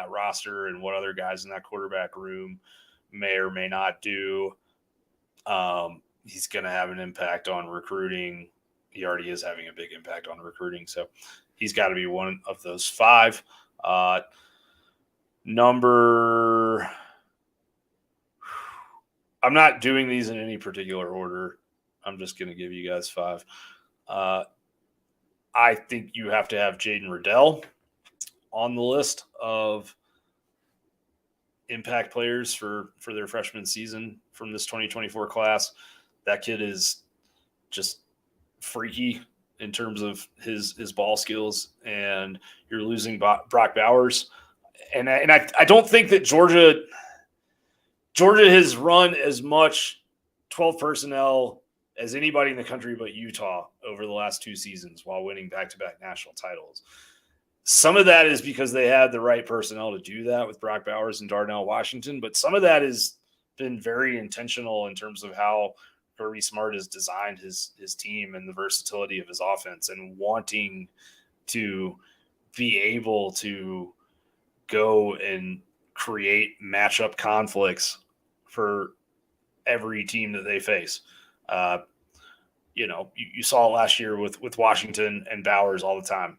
roster and what other guys in that quarterback room may or may not do. He's going to have an impact on recruiting. He already is having a big impact on recruiting. So he's got to be one of those 5. I'm not doing these in any particular order. I'm just going to give you guys 5. I think you have to have Jaden Riddell on the list of impact players for their freshman season from this 2024 class. That kid is just freaky in terms of his ball skills, and you're losing Brock Bowers. And I don't think that Georgia has run as much 12 personnel as anybody in the country but Utah over the last 2 seasons while winning back-to-back national titles. Some of that is because they had the right personnel to do that with Brock Bowers and Darnell Washington, but some of that has been very intentional in terms of how Kirby Smart has designed his team and the versatility of his offense, and wanting to be able to go and create matchup conflicts for every team that they face. You saw it last year with Washington and Bowers all the time.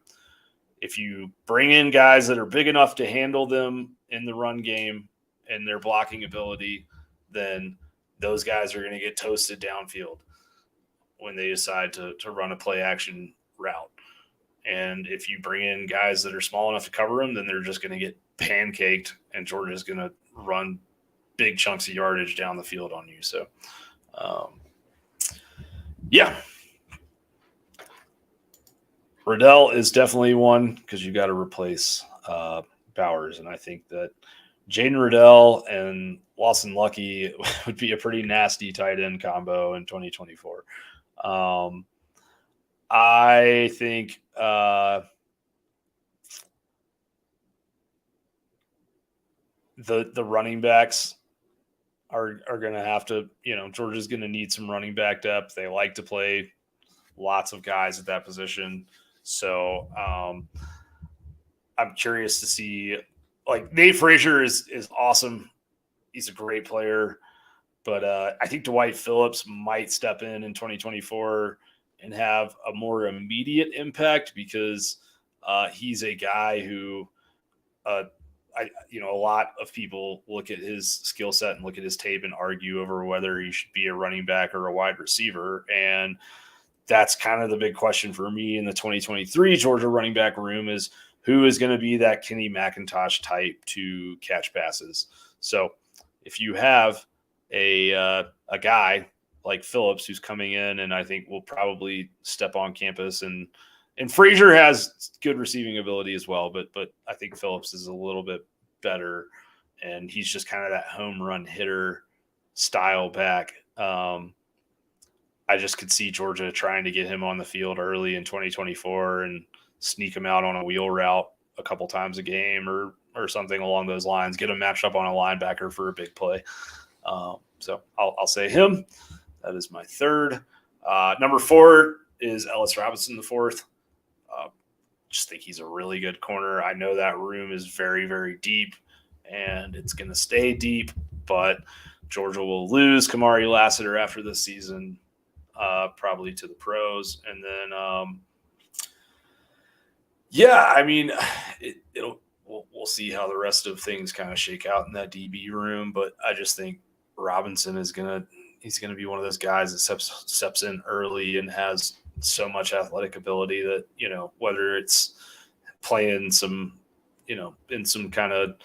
If you bring in guys that are big enough to handle them in the run game and their blocking ability, then those guys are going to get toasted downfield. when they decide to run a play action route. And if you bring in guys that are small enough to cover them, then they're just going to get pancaked, and Georgia's going to run big chunks of yardage down the field on you. So, yeah. Riddell is definitely one because you got to replace Bowers. And I think that Jaden Riddell and Lawson Lucky would be a pretty nasty tight end combo in 2024. I think the running backs are going to have to, Georgia's going to need some running back depth. They like to play lots of guys at that position. So I'm curious to see, like, Nate Frazier is awesome. He's a great player, but I think Dwight Phillips might step in 2024 and have a more immediate impact because he's a guy who, a lot of people look at his skill set and look at his tape and argue over whether he should be a running back or a wide receiver. And that's kind of the big question for me in the 2023 Georgia running back room is who is going to be that Kenny McIntosh type to catch passes. So if you have a guy like Phillips who's coming in and I think will probably step on campus, and Frazier has good receiving ability as well, but I think Phillips is a little bit better, and he's just kind of that home run hitter style back. I just could see Georgia trying to get him on the field early in 2024 and sneak him out on a wheel route a couple times a game or something along those lines, get him matched up on a linebacker for a big play. So I'll say him. That is my third. Number 4 is Ellis Robinson, the fourth. Just think he's a really good corner. I know that room is very, very deep, and it's going to stay deep, but Georgia will lose Kamari Lassiter after this season, probably to the pros. And then, we'll see how the rest of things kind of shake out in that DB room, but I just think Robinson is he's going to be one of those guys that steps in early and has so much athletic ability that, whether it's playing some, in some kind of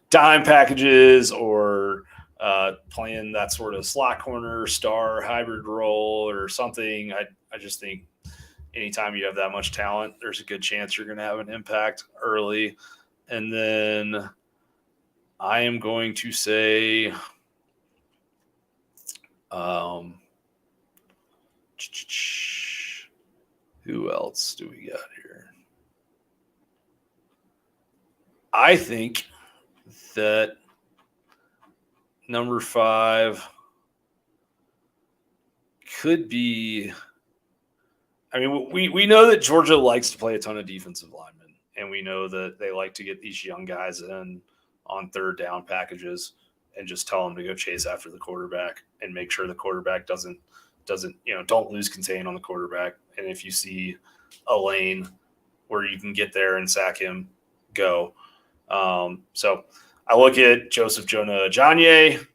dime packages or playing that sort of slot corner star hybrid role or something, I just think anytime you have that much talent, there's a good chance you're going to have an impact early. And then I am going to say who else do we got here? I think that number 5 could be. I mean, we know that Georgia likes to play a ton of defensive linemen, and we know that they like to get these young guys in on third down packages and just tell them to go chase after the quarterback and make sure the quarterback doesn't don't lose contain on the quarterback. And if you see a lane where you can get there and sack him, go. So I look at Joseph Jonah Ajonye,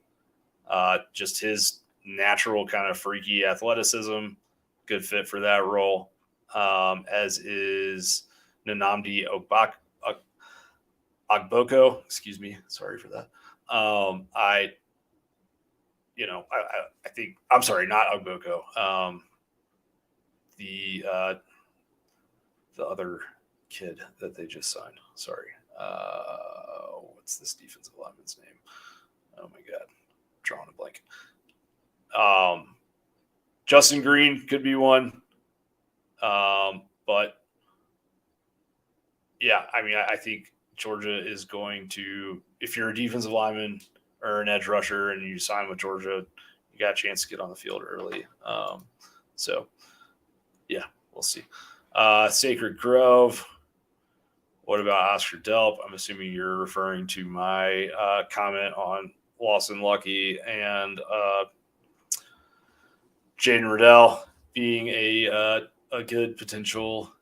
just his natural kind of freaky athleticism, good fit for that role, as is Nnamdi Ogboko. Excuse me. Sorry for that. I think, I'm sorry, not Ogboko. The other kid that they just signed. Sorry. What's this defensive lineman's name? Oh my God. I'm drawing a blank. Justin Green could be one. But yeah, I mean, I think Georgia is going to, if you're a defensive lineman or an edge rusher and you sign with Georgia, you got a chance to get on the field early. So yeah, we'll see. Sacred Grove. What about Oscar Delp? I'm assuming you're referring to my comment on Lawson Lucky and Jaden Riddell being a good potential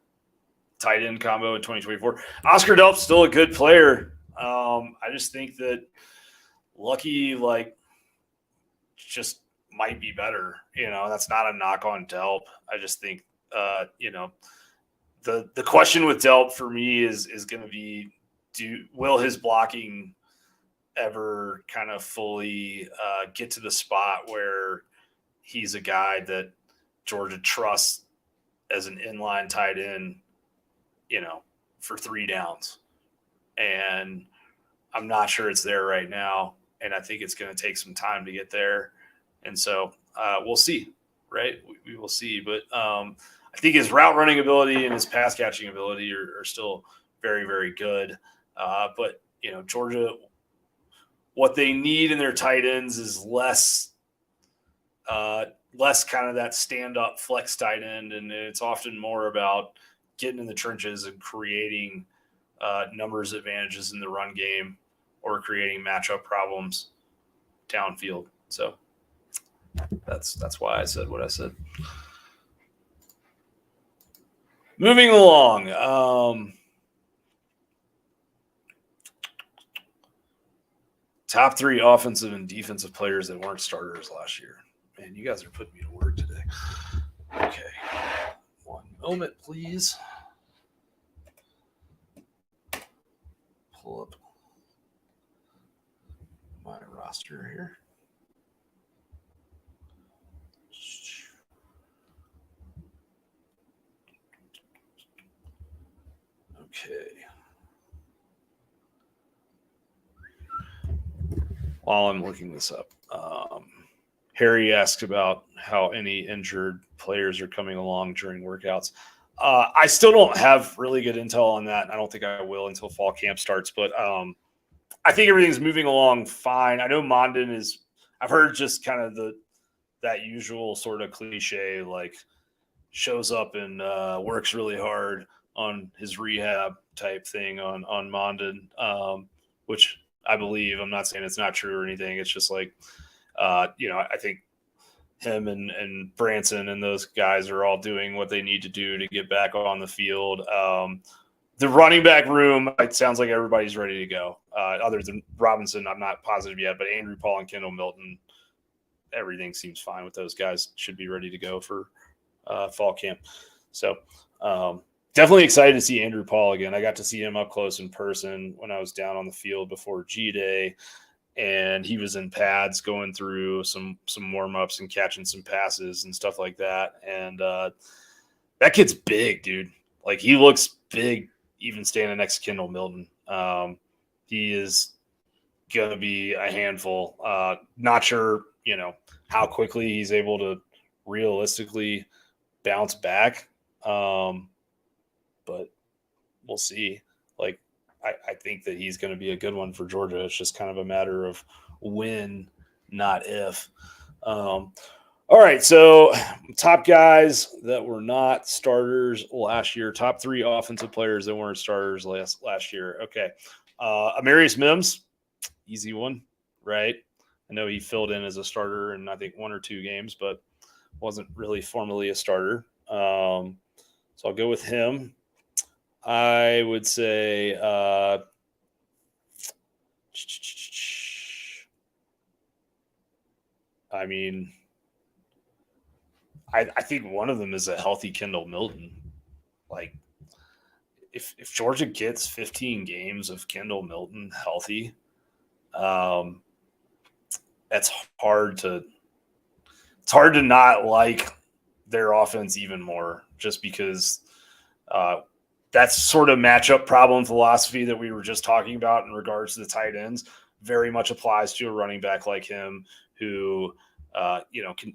tight end combo in 2024. Oscar Delp's still a good player. I just think that Lucky, just might be better. That's not a knock on Delp. I just think, the question with Delp for me is going to be, will his blocking ever kind of fully get to the spot where he's a guy that Georgia trusts as an inline tight end, for 3 downs. And I'm not sure it's there right now. And I think it's going to take some time to get there. And so we'll see, right? We will see. But I think his route running ability and his pass catching ability are still very, very good. But, Georgia, what they need in their tight ends is less kind of that stand-up flex tight end, and it's often more about getting in the trenches and creating numbers advantages in the run game or creating matchup problems downfield. So that's why I said what I said. Moving along. Top 3 offensive and defensive players that weren't starters last year. Man, you guys are putting me to work today. Okay. One moment, please. Pull up my roster here. Okay. While I'm looking this up, Harry asked about how any injured players are coming along during workouts. I still don't have really good intel on that. I don't think I will until fall camp starts, but I think everything's moving along fine. I know Mondin is – I've heard just kind of that usual sort of cliche, like shows up and works really hard on his rehab type thing on Mondin, which I believe. I'm not saying it's not true or anything. It's just like, I think him and Branson and those guys are all doing what they need to do to get back on the field. The running back room, it sounds like everybody's ready to go. Other than Robinson, I'm not positive yet, but Andrew Paul and Kendall Milton, everything seems fine with those guys. Should be ready to go for fall camp. So definitely excited to see Andrew Paul again. I got to see him up close in person when I was down on the field before G-Day, and he was in pads going through some warm-ups and catching some passes and stuff like that. And that kid's big, dude. Like, he looks big even standing next to Kendall Milton. He is going to be a handful. Not sure, how quickly he's able to realistically bounce back. But we'll see. Like, I think that he's going to be a good one for Georgia. It's just kind of a matter of when, not if. All right, so top guys that were not starters last year, top 3 offensive players that weren't starters last year. Okay. Amarius Mims, easy one, right? I know he filled in as a starter in, I think, 1 or 2 games, but wasn't really formally a starter. So I'll go with him. I would say I think one of them is a healthy Kendall Milton. Like, if Georgia gets 15 games of Kendall Milton healthy, that's hard to not like their offense even more, just because that's sort of matchup problem philosophy that we were just talking about in regards to the tight ends very much applies to a running back like him who,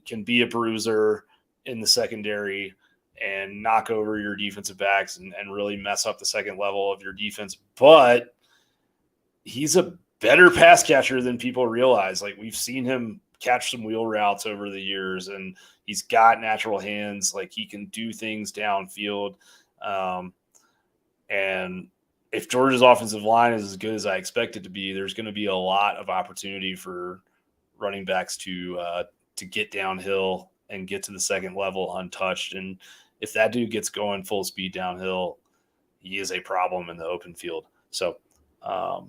can be a bruiser in the secondary and knock over your defensive backs and really mess up the second level of your defense. But he's a better pass catcher than people realize. Like, we've seen him catch some wheel routes over the years, and he's got natural hands. Like, he can do things downfield. And if Georgia's offensive line is as good as I expect it to be, there's going to be a lot of opportunity for running backs to get downhill and get to the second level untouched. And if that dude gets going full speed downhill, he is a problem in the open field. So, I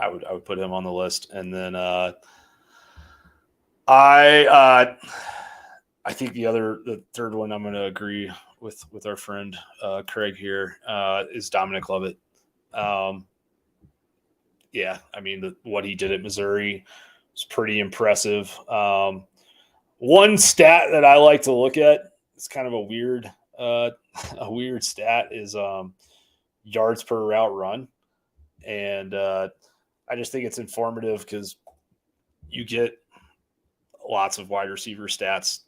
would put him on the list. And then I think the third one I'm going to agree with our friend Craig here is Dominic Lovett. Yeah, I mean what he did at Missouri was pretty impressive. One stat that I like to look at, it's kind of a weird stat, is yards per route run, and I just think it's informative because you get lots of wide receiver stats,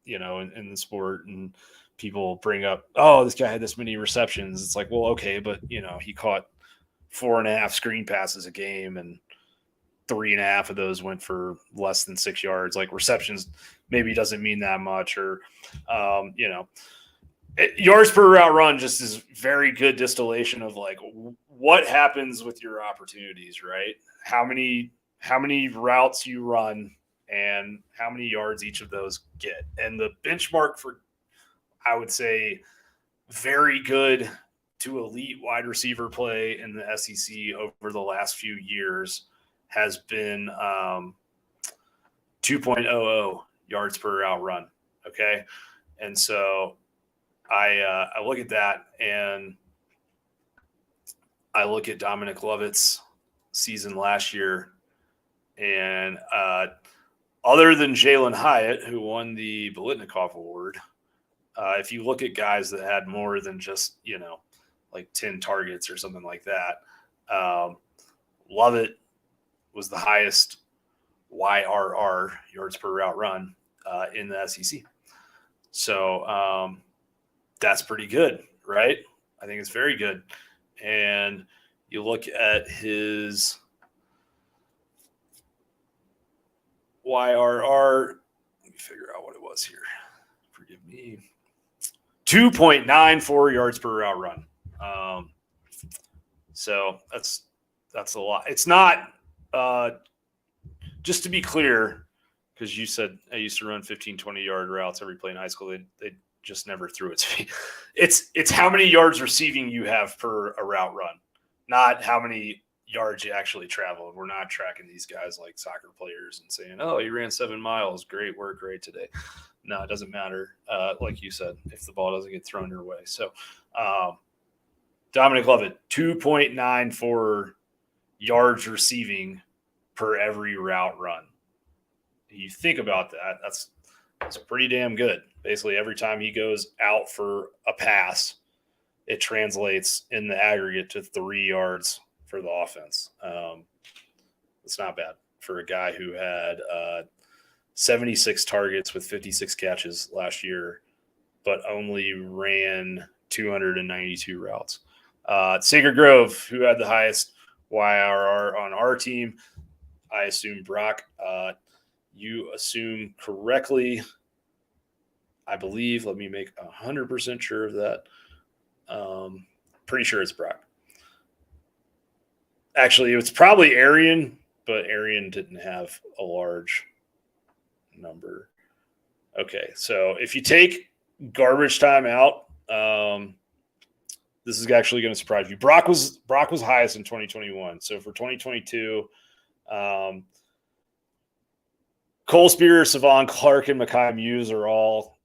in the sport, and people bring up, oh, this guy had this many receptions. It's like, well, okay, but he caught 4.5 screen passes a game, and 3.5 of those went for less than 6 yards. Like, receptions maybe doesn't mean that much, or yards per route run just is very good distillation of like what happens with your opportunities, right? How many routes you run and how many yards each of those get. And the benchmark for, I would say, very good to elite wide receiver play in the SEC over the last few years has been 2.00 yards per route run. Okay. And so I look at that, and I look at Dominic Lovett's season last year, and other than Jalen Hyatt, who won the Biletnikoff Award, if you look at guys that had more than just, like 10 targets or something like that, Lovett was the highest YRR, yards per route run, in the SEC. So that's pretty good, right? I think it's very good. And you look at his YRR, let me figure out what it was here. Forgive me. 2.94 yards per route run. So that's a lot. It's not, just to be clear, because you said I used to run 15, 20-yard routes every play in high school. They just never threw it to me. It's how many yards receiving you have per a route run, not how many yards you actually travel. We're not tracking these guys like soccer players and saying, oh, you ran 7 miles. Great work, great today. No, it doesn't matter. Like you said, if the ball doesn't get thrown your way. So Dominic Lovett, 2.94 yards receiving per every route run. You think about that, that's pretty damn good. Basically, every time he goes out for a pass, it translates in the aggregate to 3 yards for the offense. It's not bad for a guy who had 76 targets with 56 catches last year, but only ran 292 routes. Sacred Grove, who had the highest YRR on our team, I assume Brock. You assume correctly, I believe. Let me make 100% sure of that. Pretty sure it's Brock. Actually, it's probably Arian, but Arian didn't have a large number. Okay, so if you take garbage time out, this is actually going to surprise you. Brock was highest in 2021. So for 2022, Cole Spear, Savon Clark, and Mekhi Muse are all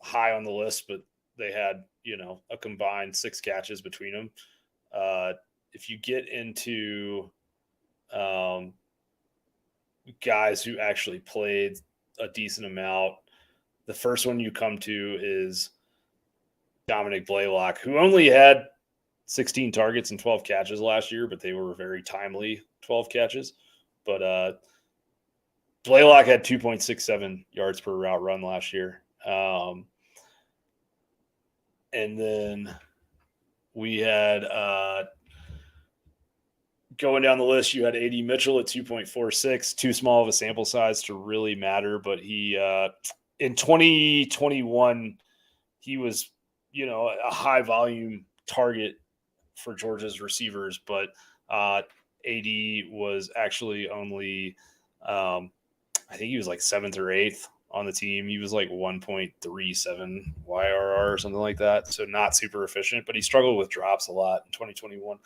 high on the list, but they had, a combined 6 catches between them. If you get into guys who actually played a decent amount, the first one you come to is Dominic Blaylock, who only had 16 targets and 12 catches last year, but they were very timely 12 catches. But Blaylock had 2.67 yards per route run last year. And then we had going down the list, you had A.D. Mitchell at 2.46, too small of a sample size to really matter. But he in 2021, he was, a high volume target for Georgia's receivers. But A.D. was actually only, I think he was like 7th or 8th on the team. He was like 1.37 YRR or something like that. So not super efficient, but he struggled with drops a lot in 2021.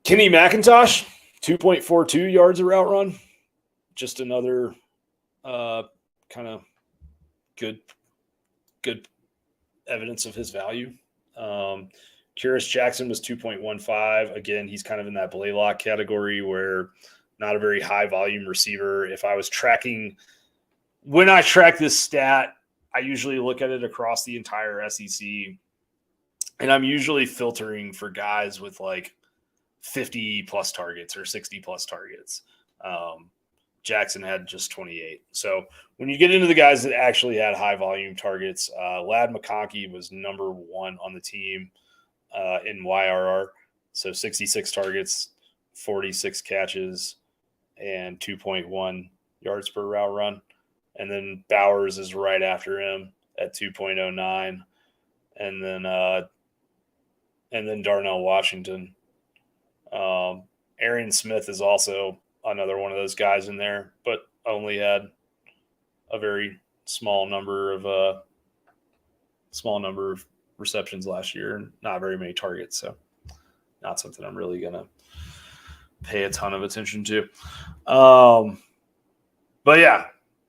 Kenny McIntosh, 2.42 yards a route run. Just another kind of good evidence of his value. Curious Jackson was 2.15. Again, he's kind of in that Blaylock category where not a very high volume receiver. If I was tracking, when I track this stat, I usually look at it across the entire SEC, and I'm usually filtering for guys with like 50 plus targets or 60 plus targets. Jackson had just 28. So when you get into the guys that actually had high volume targets, Lad McConkey was number 1 on the team in YRR. So 66 targets, 46 catches, and 2.1 yards per route run. And then Bowers is right after him at 2.09. And then Darnell Washington. Arian Smith is also another one of those guys in there, but only had a very small number of receptions last year and not very many targets. So not something I'm really going to pay a ton of attention to. But yeah,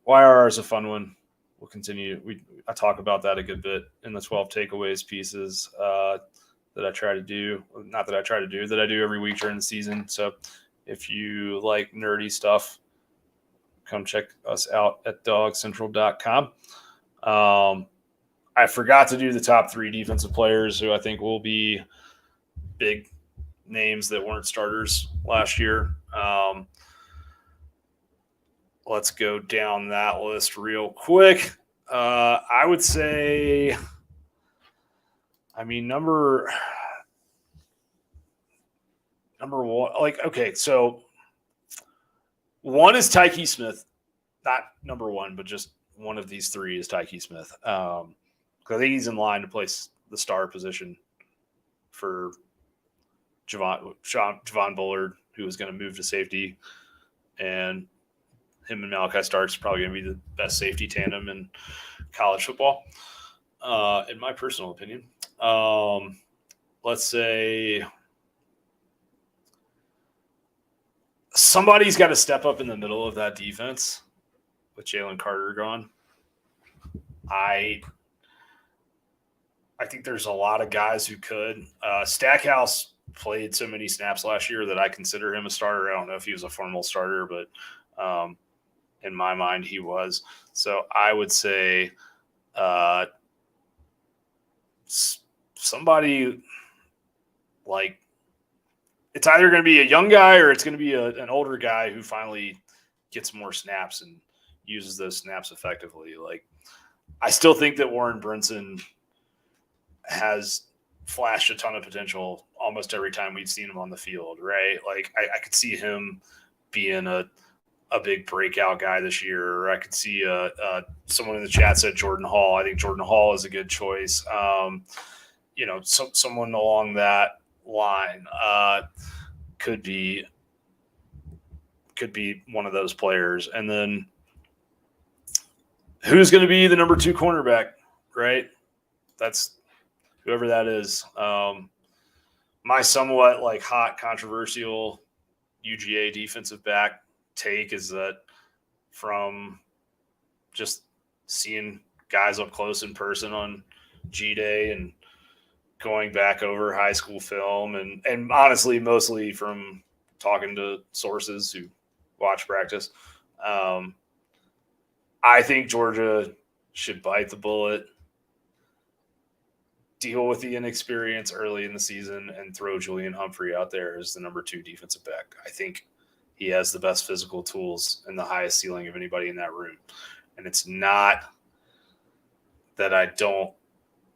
YRR is a fun one. We'll continue. I talk about that a good bit in the 12 takeaways pieces that I try to do. Not that I try to do, that I do every week during the season. So if you like nerdy stuff, come check us out at DawgsCentral.com. I forgot to do the top 3 defensive players who I think will be big names that weren't starters last year. Let's go down that list real quick. I would say, number 1, okay, so 1 is Tyke Smith. Not number 1, but just one of these 3 is Tyke Smith. Because I think he's in line to place the star position for Javon Bullard, who is going to move to safety. And him and Malachi Starks probably going to be the best safety tandem in college football, in my personal opinion. Let's say somebody's got to step up in the middle of that defense with Jalen Carter gone. I think there's a lot of guys who could. Stackhouse played so many snaps last year that I consider him a starter. I don't know if he was a formal starter, but in my mind he was. So I would say somebody like, it's either going to be a young guy or it's going to be an older guy who finally gets more snaps and uses those snaps effectively. Like, I still think that Warren Brinson has flashed a ton of potential almost every time we've seen him on the field, right? Like, I could see him being a big breakout guy this year. Or I could see someone in the chat said Jordan Hall. I think Jordan Hall is a good choice. Someone along that line could be one of those players. And then who's going to be the number 2 cornerback, right? That's whoever that is. My somewhat hot, controversial UGA defensive back take is that from just seeing guys up close in person on G-Day and going back over high school film and honestly, mostly from talking to sources who watch practice. I think Georgia should bite the bullet, deal with the inexperience early in the season, and throw Julian Humphrey out there as the number 2 defensive back. I think he has the best physical tools and the highest ceiling of anybody in that room. And it's not that I don't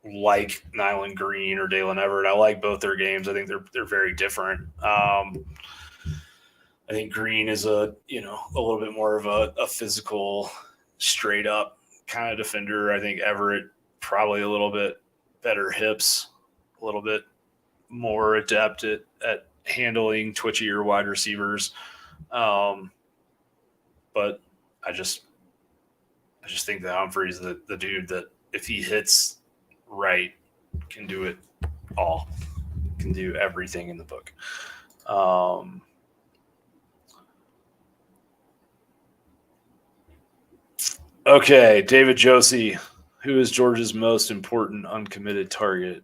like Nyland Green or Dalen Everett. I like both their games. I think they're very different. I think Green is a little bit more of a physical, straight up kind of defender. I think Everett probably a little bit better hips, a little bit more adept at handling twitchier wide receivers. But I just think that Humphrey's the dude that if he hits right, can do it all, can do everything in the book. Okay, David Josie, who is Georgia's most important uncommitted target?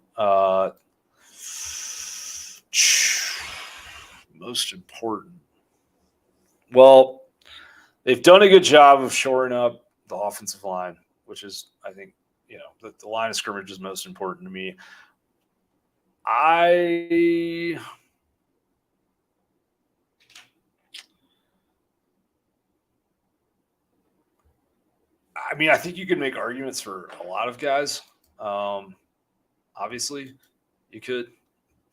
Most important. Well, they've done a good job of shoring up the offensive line, which is, I think, the line of scrimmage is most important to me. I mean, I think you could make arguments for a lot of guys. Obviously, you could,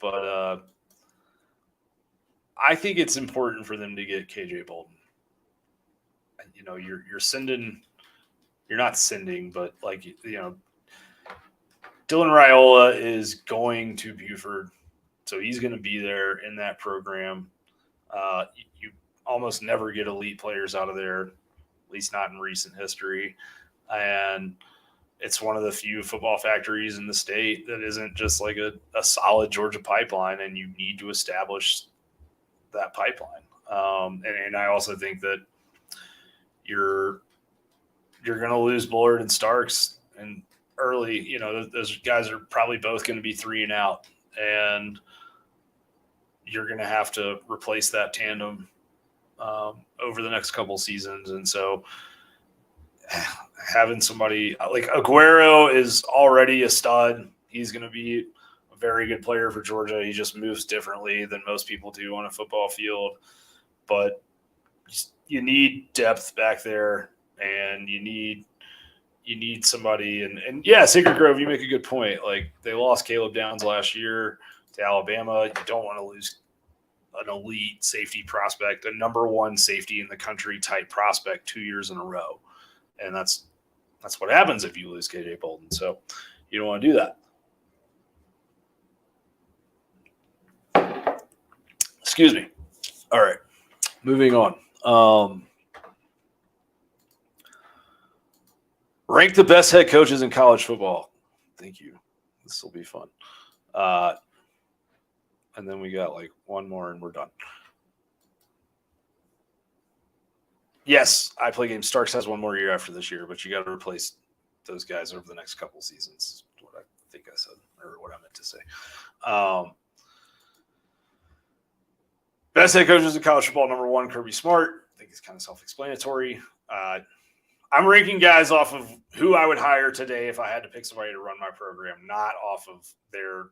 but I think it's important for them to get KJ Bolden. You're not sending, but Dylan Raiola is going to Buford, so he's going to be there in that program. You almost never get elite players out of there, at least not in recent history, and it's one of the few football factories in the state that isn't just like a solid Georgia pipeline, and you need to establish that pipeline. And I also think that you're going to lose Bullard and Starks, and early, those guys are probably both going to be 3 and out, and you're going to have to replace that tandem over the next couple seasons. And so having somebody like Aguero is already a stud. He's going to be a very good player for Georgia. He just moves differently than most people do on a football field, but you need depth back there, and you need somebody. And yeah, Sacred Grove, you make a good point. Like, they lost Caleb Downs last year to Alabama. You don't want to lose an elite safety prospect, a number 1 safety in the country type prospect 2 years in a row. And that's what happens if you lose KJ Bolden. So you don't want to do that. Excuse me. All right, moving on. Rank the best head coaches in college football. Thank you. This will be fun. And then we got like one more and we're done. Yes, I play games. Starks has one more year after this year, but you got to replace those guys over the next couple seasons. What I think I said, or what I meant to say. Best head coaches in college football, number 1, Kirby Smart. I think it's kind of self-explanatory. I'm ranking guys off of who I would hire today if I had to pick somebody to run my program, not off of their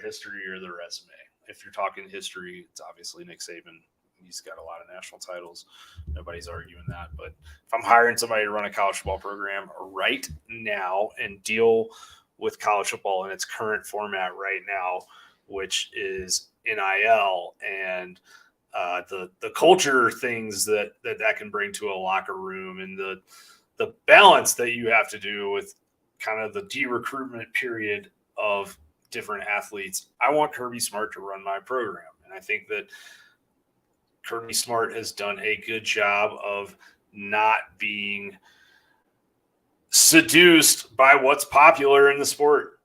history or their resume. If you're talking history, it's obviously Nick Saban. He's got a lot of national titles. Nobody's arguing that. But if I'm hiring somebody to run a college football program right now and deal with college football in its current format right now, which is NIL and the culture things that can bring to a locker room, and the balance that you have to do with kind of the de-recruitment period of different athletes. I want Kirby Smart to run my program. And I think that Kirby Smart has done a good job of not being seduced by what's popular in the sport.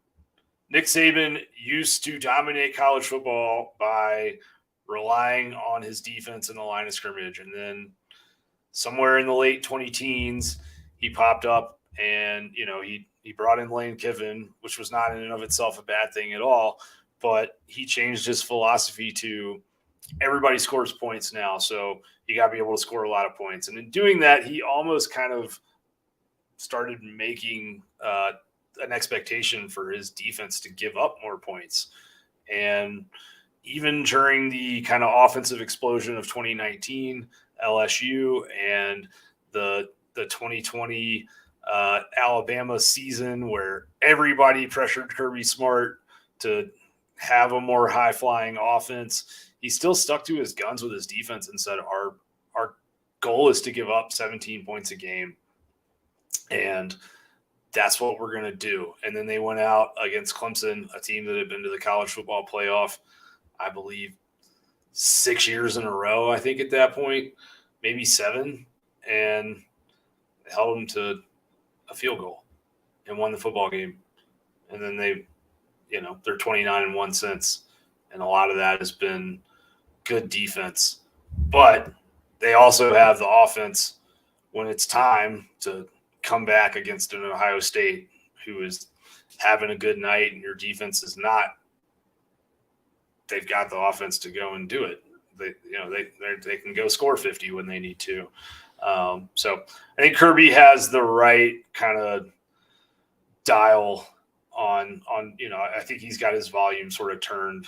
Nick Saban used to dominate college football by relying on his defense in the line of scrimmage. And then somewhere in the late 2010s, he popped up and, he brought in Lane Kiffin, which was not in and of itself a bad thing at all. But he changed his philosophy to everybody scores points now. So you got to be able to score a lot of points. And in doing that, he almost kind of started making an expectation for his defense to give up more points. And even during the kind of offensive explosion of 2019, LSU, and the 2020 Alabama season, where everybody pressured Kirby Smart to have a more high-flying offense, he still stuck to his guns with his defense and said, our goal is to give up 17 points a game, and that's what we're going to do. And then they went out against Clemson, a team that had been to the college football playoff, I believe, 6 years in a row, I think at that point, maybe 7, and held them to a field goal and won the football game. And then they're 29-1 since. And a lot of that has been good defense. But they also have the offense when it's time to come back against an Ohio State who is having a good night and your defense is not, they've got the offense to go and do it. They can go score 50 when they need to. So I think Kirby has the right kind of dial on, I think he's got his volume sort of turned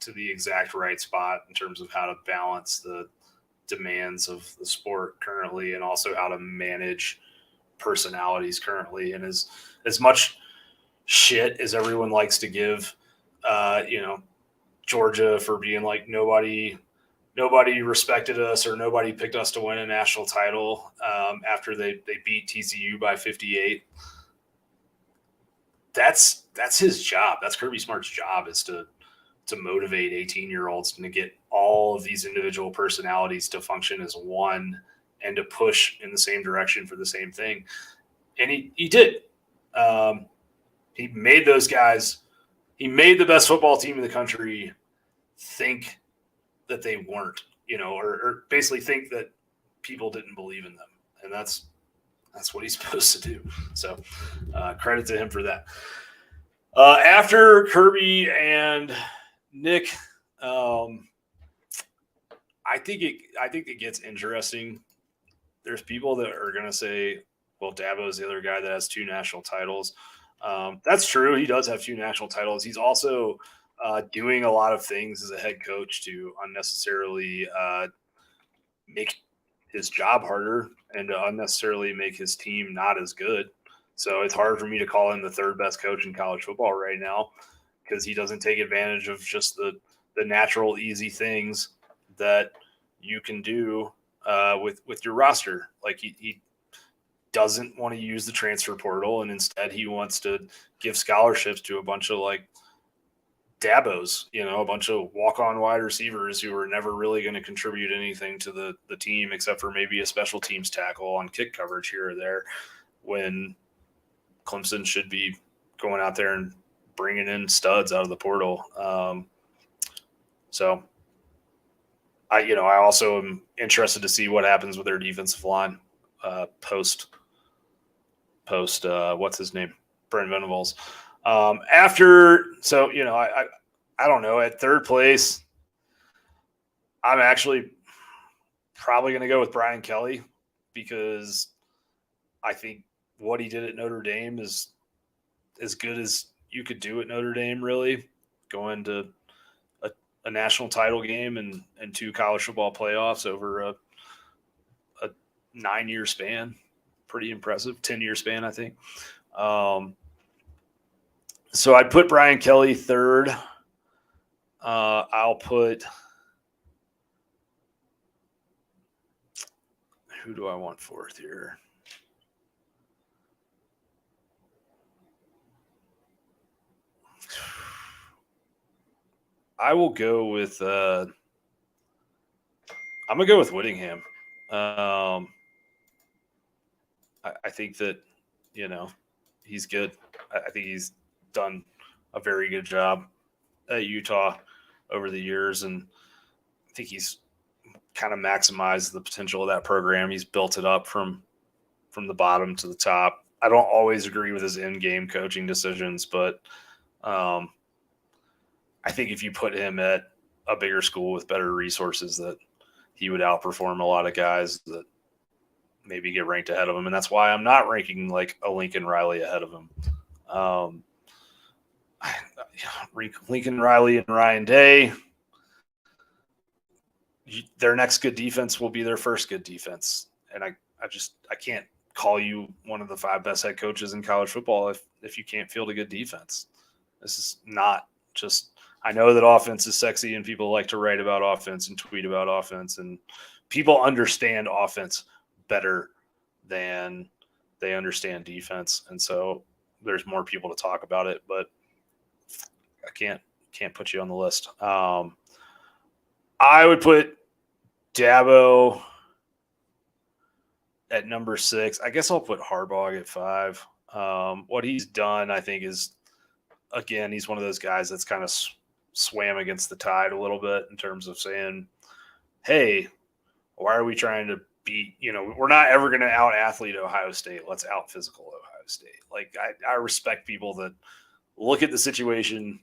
to the exact right spot in terms of how to balance the demands of the sport currently and also how to manage personalities currently. And as much shit as everyone likes to give, Georgia for being like nobody respected us or nobody picked us to win a national title after they beat TCU by 58. That's his job. That's Kirby Smart's job, is to motivate 18-year-olds and to get all of these individual personalities to function as one and to push in the same direction for the same thing. And he did. He made those guys, he made the best football team in the country think that they weren't, or basically think that people didn't believe in them. And that's what he's supposed to do. So credit to him for that. After Kirby and Nick, I think it gets interesting. There's people that are going to say, well, Dabo is the other guy that has 2 national titles. That's true. He does have 2 national titles. He's also doing a lot of things as a head coach to unnecessarily make his job harder and to unnecessarily make his team not as good. So it's hard for me to call him the 3rd best coach in college football right now, because he doesn't take advantage of just the natural, easy things that you can do with your roster. Like he doesn't want to use the transfer portal, and instead he wants to give scholarships to a bunch of like Dabos, a bunch of walk-on wide receivers who are never really going to contribute anything to the team except for maybe a special teams tackle on kick coverage here or there, when Clemson should be going out there and bringing in studs out of the portal. So I also am interested to see what happens with their defensive line post what's his name, Brent Venables. I don't know, at 3rd place, I'm actually probably going to go with Brian Kelly, because I think what he did at Notre Dame is as good as you could do at Notre Dame, really, going to a national title game and 2 college football playoffs over a 9-year span. Pretty impressive. 10-year span, I think. So I'd put Brian Kelly 3rd. I'll put – who do I want 4th here? I will go with I'm going to go with Whittingham. I think that, he's good. I think he's done a very good job at Utah over the years, and I think he's kind of maximized the potential of that program. He's built it up from the bottom to the top. I don't always agree with his in-game coaching decisions, but I think if you put him at a bigger school with better resources, that he would outperform a lot of guys that maybe get ranked ahead of him. And that's why I'm not ranking like a Lincoln Riley ahead of him. Lincoln Riley and Ryan Day, their next good defense will be their first good defense. And I can't call you one of the 5 best head coaches in college football if you can't field a good defense. This is not just – I know that offense is sexy and people like to write about offense and tweet about offense, and people understand offense better than they understand defense. And so there's more people to talk about it, but I can't put you on the list. I would put Dabo at number 6. I guess I'll put Harbaugh at 5. What he's done, I think, is, again, he's one of those guys that's kind of swam against the tide a little bit in terms of saying, hey, why are we trying to beat, we're not ever going to out athlete Ohio State. Let's out physical Ohio State. Like I respect people that look at the situation,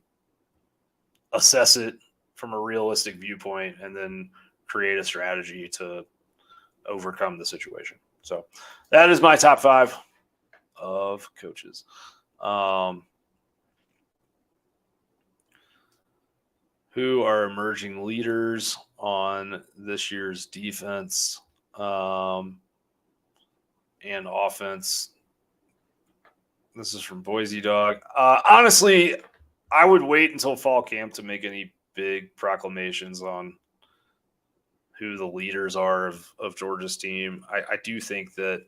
assess it from a realistic viewpoint, and then create a strategy to overcome the situation. So that is my top 5 of coaches. Who are emerging leaders on this year's defense and offense? This is from Boise Dog. Honestly, I would wait until fall camp to make any big proclamations on who the leaders are of Georgia's team. I do think that,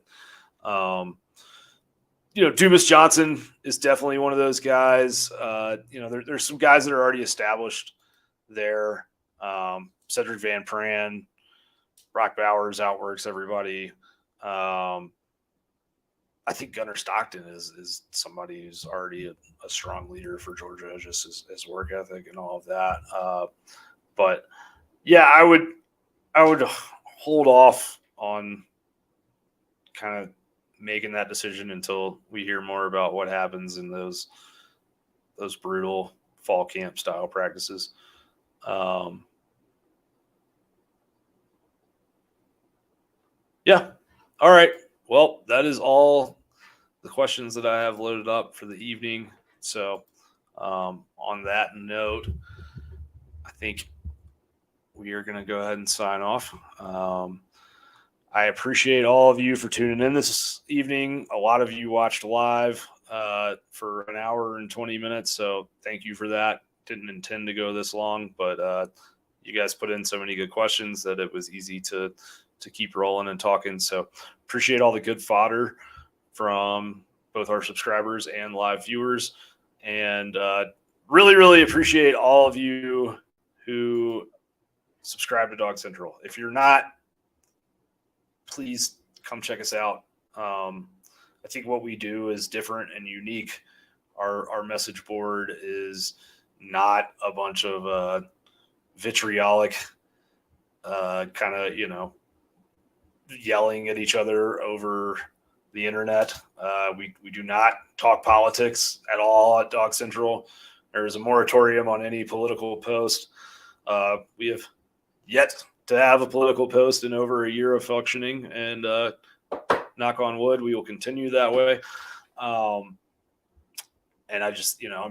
Dumas Johnson is definitely one of those guys. There's some guys that are already established there. Cedric Van Pran, Brock Bowers outworks everybody. I think Gunnar Stockton is somebody who's already a strong leader for Georgia, just his work ethic and all of that. But yeah, I would hold off on kind of making that decision until we hear more about what happens in those brutal fall camp style practices. Yeah. All right. Well, that is all the questions that I have loaded up for the evening. So on that note, I think we are going to go ahead and sign off. I appreciate all of you for tuning in this evening. A lot of you watched live for an hour and 20 minutes. So thank you for that. Didn't intend to go this long, but you guys put in so many good questions that it was easy to keep rolling and talking. So appreciate all the good fodder from both our subscribers and live viewers. And really, really appreciate all of you who subscribe to DawgsCentral. If you're not, please come check us out. I think what we do is different and unique. Our message board is not a bunch of vitriolic kind of, yelling at each other over the internet. We do not talk politics at all at DawgsCentral. There is a moratorium on any political post. We have yet to have a political post in over a year of functioning, and knock on wood, we will continue that way. And I just, I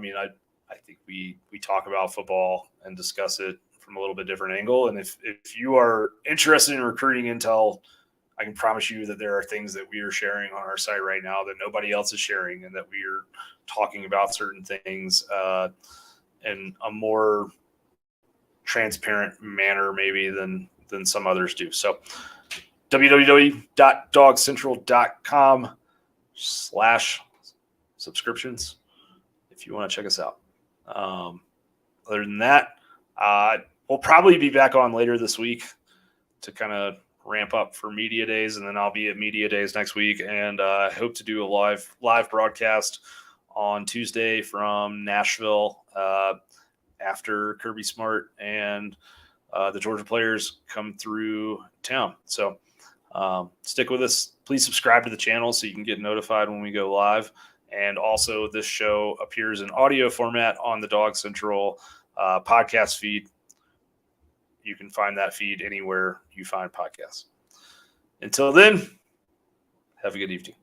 think we talk about football and discuss it from a little bit different angle. And if you are interested in recruiting intel, I can promise you that there are things that we are sharing on our site right now that nobody else is sharing, and that we are talking about certain things in a more transparent manner maybe than some others do. So www.dawgscentral.com/subscriptions if you want to check us out. Other than that, we'll probably be back on later this week to kind of ramp up for media days, and then I'll be at media days next week, and I hope to do a live broadcast on Tuesday from Nashville after Kirby Smart and the Georgia players come through town. So stick with us. Please subscribe to the channel so you can get notified when we go live. And also, this show appears in audio format on the DawgsCentral podcast feed. You can find that feed anywhere you find podcasts. Until then, have a good evening.